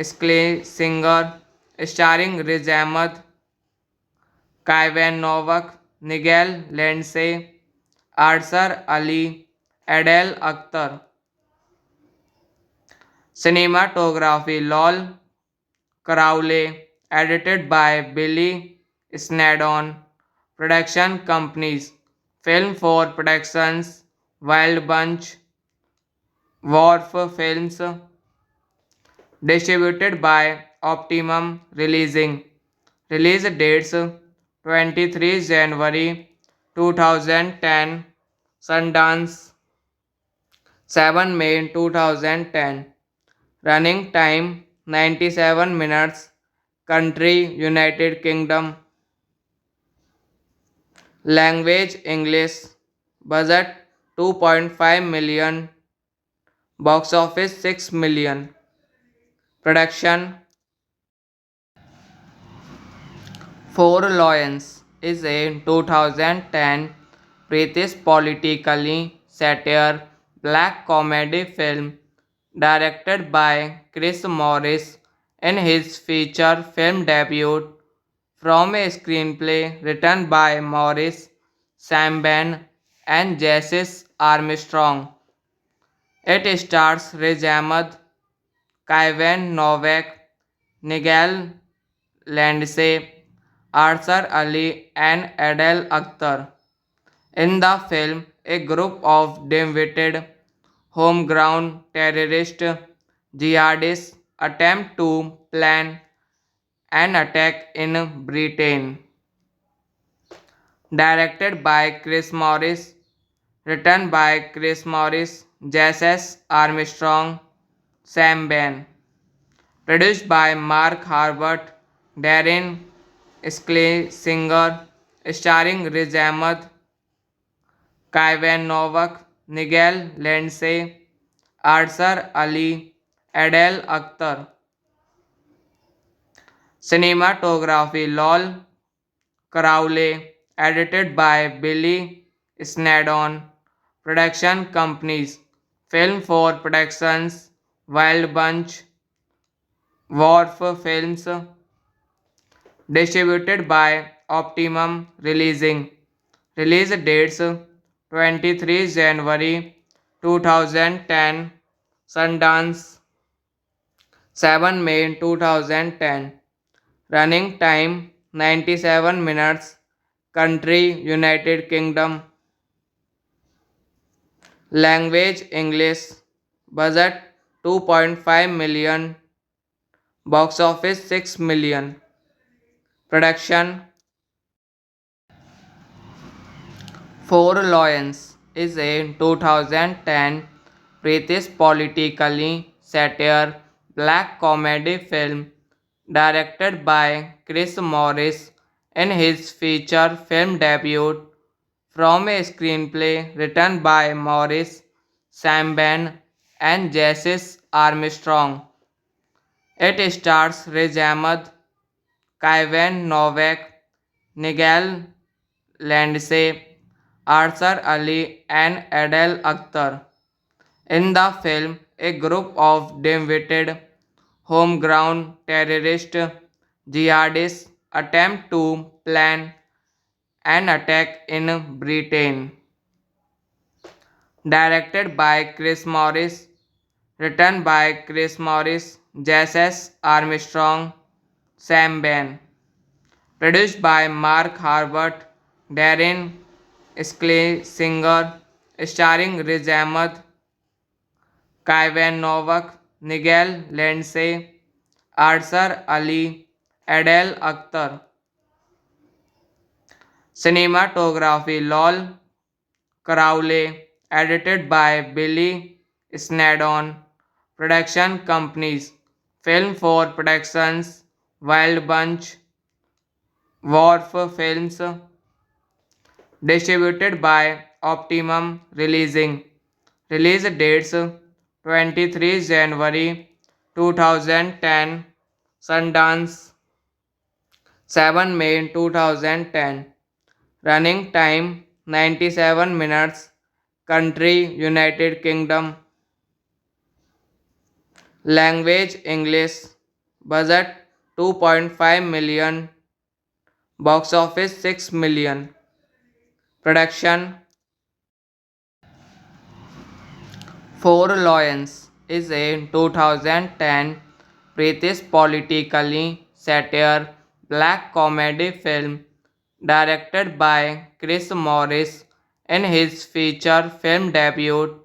Schlesinger, starring Riz Ahmed, Kaivan Novak, Nigel Lindsay, Arthur Ali, Adele Akhtar. Cinematography Lol Crowley, edited by Billy Snadon. Production companies Film for Productions, Wild Bunch, Wharf Films, distributed by Optimum Releasing. Release dates 23 January 2010, Sundance 7 May 2010, running time 97 minutes, country United Kingdom, language English, budget 2.5 million, box office 6 million, production. Four Lions is a 2010 British politically satire black comedy film directed by Chris Morris in his feature film debut from a screenplay written by Morris, Sam Ben, and Jesse Armstrong. It stars Riz Ahmed, Kaivan Novak, Nigel Lindsay, Arthur Ali, and Adele Akhtar. In the film, a group of dim-witted, homegrown terrorist jihadists attempt to plan an attack in Britain. Directed by Chris Morris, written by Chris Morris, Jesse S. Armstrong, Sam Ben. Produced by Mark Harbert, Darren Schlesinger, starring Riz Ahmed, Kaivan Novak, Nigel Lindsay, Arthur Ali, Adele Akhtar. Cinematography Lol Crowley, edited by Billy Snadon. Production companies Film for Productions, Wild Bunch, Wharf Films, distributed by Optimum Releasing. Release dates 23 January 2010, Sundance 7 May 2010. Running time 97 minutes. Country United Kingdom. Language English. Budget 2.5 million. Box office 6 million. Production Four Lions is a 2010 British politically satire black comedy film directed by Chris Morris in his feature film debut from a screenplay written by Morris, Sam Ben, and Jesse Armstrong. It stars Riz Ahmed, Kaivan Novak, Nigel Lindsay, Arthur Ali, and Adele Akhtar. In the film, a group of dim-witted, homegrown terrorist jihadists attempt to plan an attack in Britain. Directed by Chris Morris, written by Chris Morris, Jesse Armstrong, Sam Ben. Produced by Mark Harbert, Darren Schlesinger, starring Riz Ahmed, Kaivan Novak, Nigel Lindsay, Arthur Ali, Adele Akhtar. Cinematography Lol Crowley, edited by Billy Snadon. Production companies Film for Productions, Wild Bunch, Wharf Films, distributed by Optimum Releasing. Release dates 23 January 2010, Sundance 7 May 2010. Running time 97 minutes. Country United Kingdom. Language English. Budget 2.5 million. Box office 6 million. Production Four Lions is a 2010 British politically satire black comedy film directed by Chris Morris in his feature film debut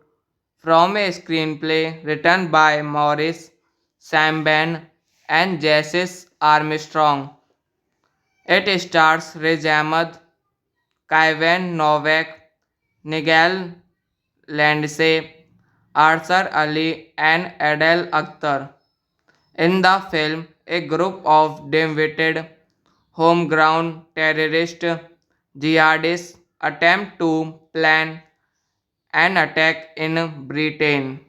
from a screenplay written by Morris, Sam Ben, and Jesse Armstrong. It stars Riz Ahmed, Kaivan Novak, Nigel Lindsay, Arthur Ali, and Adele Akhtar. In the film, a group of dim-witted, homegrown terrorist jihadists attempt to plan an attack in Britain.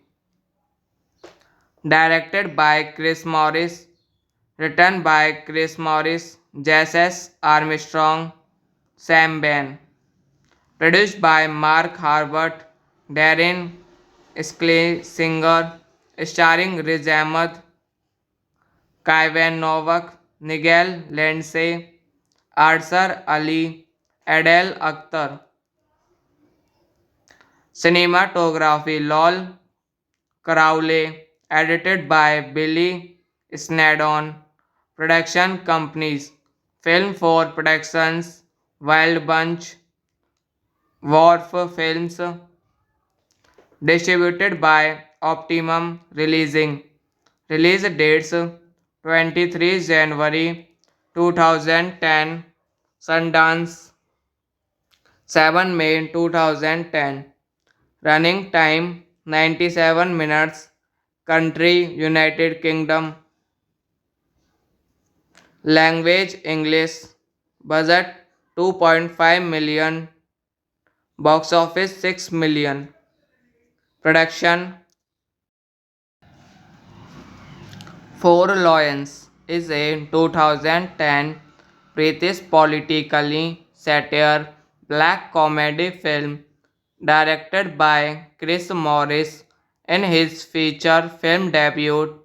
Directed by Chris Morris, written by Chris Morris, Jesse Armstrong, Sam Ben. Produced by Mark Harbert, Darren Schlesinger, starring Riz Ahmed, Kaivan Novak, Nigel Lindsay, Arthur Ali, Adele Akhtar. Cinematography Lol Crowley, edited by Billy Snedon. Production companies: Film for Productions, Wild Bunch, Wharf Films. Distributed by Optimum Releasing. Release dates: 23 January 2010, Sundance, 7 May 2010. Running time 97 minutes. Country United Kingdom. Language English. Budget 2.5 million. Box office 6 million. Production: Four Lions is a 2010 British politically satire black comedy film directed by Chris Morris in his feature film debut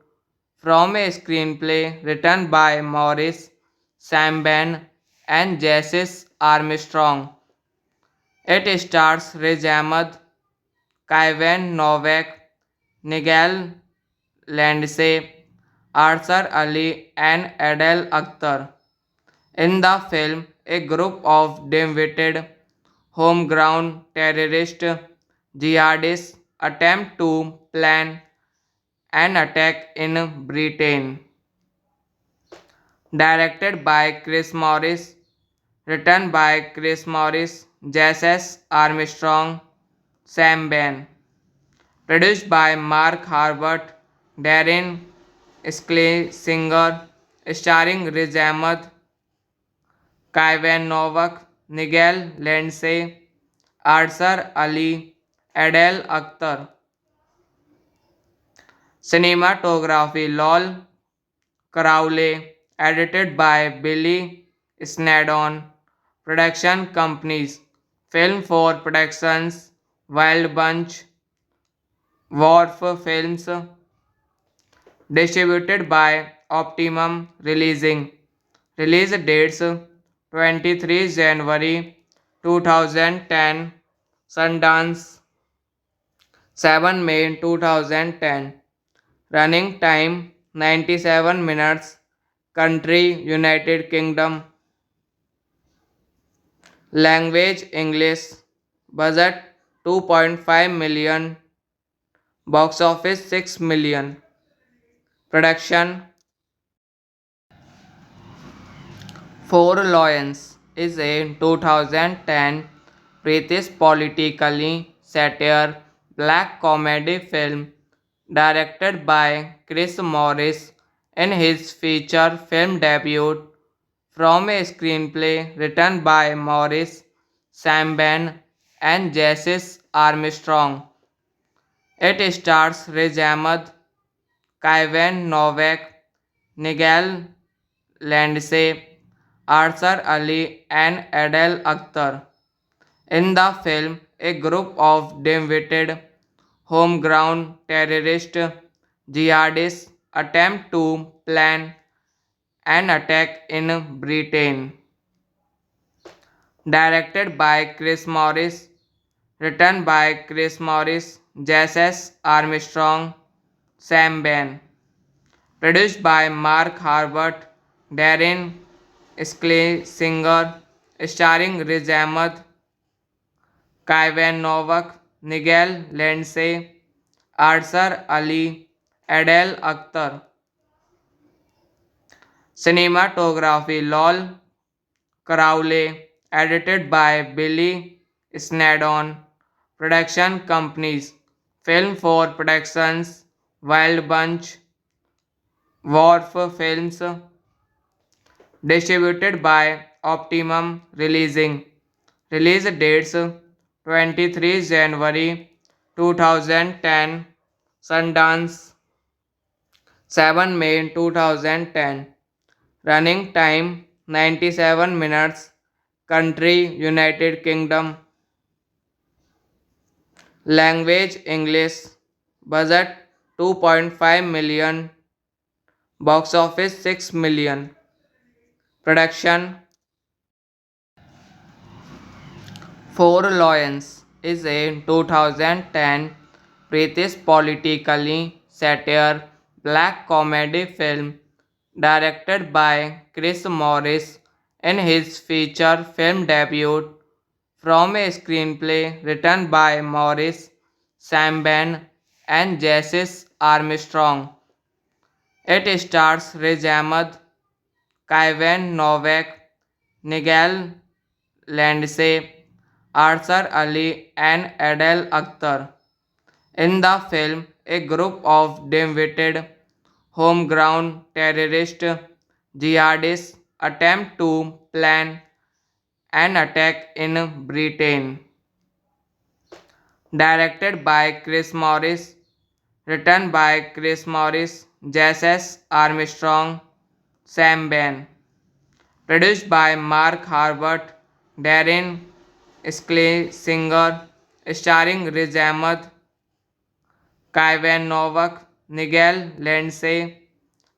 from a screenplay written by Morris, Sam Ben, and Jesse Armstrong. It stars Riz Ahmed, Kaivan Novak, Nigel Lindsay, Arthur Ali, and Adele Akhtar. In the film, a group of dim-witted, homegrown terrorist jihadists attempt to plan an attack in Britain. Directed by Chris Morris, written by Chris Morris, Jesse Armstrong, Sam Ben. Produced by Mark Harbert, Darren Schlesinger, starring Riz Ahmed, Kaivan Novak, Nigel Lindsay, Arthur Ali, Adele Akhtar. Cinematography: Lol Crowley, edited by Billy Snedon. Production companies: Film for Productions, Wild Bunch, Wharf Films. Distributed by Optimum Releasing. Release dates: 23 January 2010, Sundance, 7 May 2010. Running time 97 minutes. Country United Kingdom. Language English. Budget 2.5 million. Box office 6 million. Production: Four Lions is a 2010 British politically satire black comedy film directed by Chris Morris in his feature film debut from a screenplay written by Morris, Sam Ben, and Jesse Armstrong. It stars Riz Ahmed, Kaivan Novak, Nigel Lindsay, Arthur Ali, and Adele Akhtar. In the film, a group of dim-witted, homegrown terrorist jihadists attempt to plan an attack in Britain. Directed by Chris Morris, written by Chris Morris, Jesse Armstrong, Sam Ben. Produced by Mark Harbert, Darren Schlesinger, starring Riz Ahmed, Kaivan Novak, Nigel Lindsay, Arthur Ali, Adele Akhtar. Cinematography: Lol Crowley, edited by Billy Snedon. Production companies: Film for Productions, Wild Bunch, Wharf Films. Distributed by Optimum Releasing. Release dates: 23 January 2010, Sundance, 7 May 2010. Running time 97 minutes. Country United Kingdom. Language English. Budget 2.5 million. Box office 6 million. Production: Four Lions is a 2010 British politically satire black comedy film directed by Chris Morris in his feature film debut from a screenplay written by Morris, Sam Ben, and Jesse Armstrong. It stars Riz Ahmed, Kaivan Novak, Nigel Lindsay, Arthur Ali, and Adele Akhtar. In the film, a group of dim-witted, homegrown terrorist jihadists attempt to plan an attack in Britain. Directed by Chris Morris, written by Chris Morris, Jesse Armstrong, Sam Ben. Produced by Mark Harbert, Darren Schlesinger, starring Riz Ahmed, Kaivan Novak, Nigel Lindsay,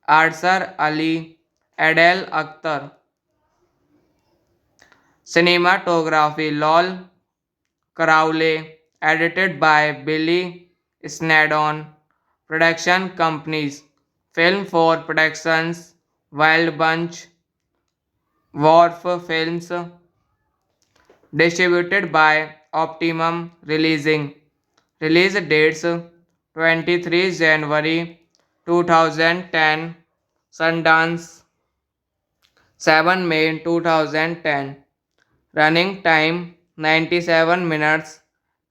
Arthur Ali, Adele Akhtar. Cinematography Lol Crowley, edited by Billy Snadon. Production companies Film for Productions, Wild Bunch, Wharf Films, distributed by Optimum Releasing. Release dates 23 January 2010, Sundance 7 May 2010. Running time 97 minutes.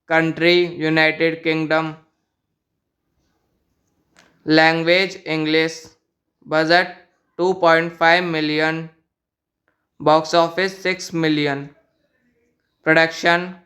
Country United Kingdom. Language English. Budget 2.5 million. Box office 6 million. Production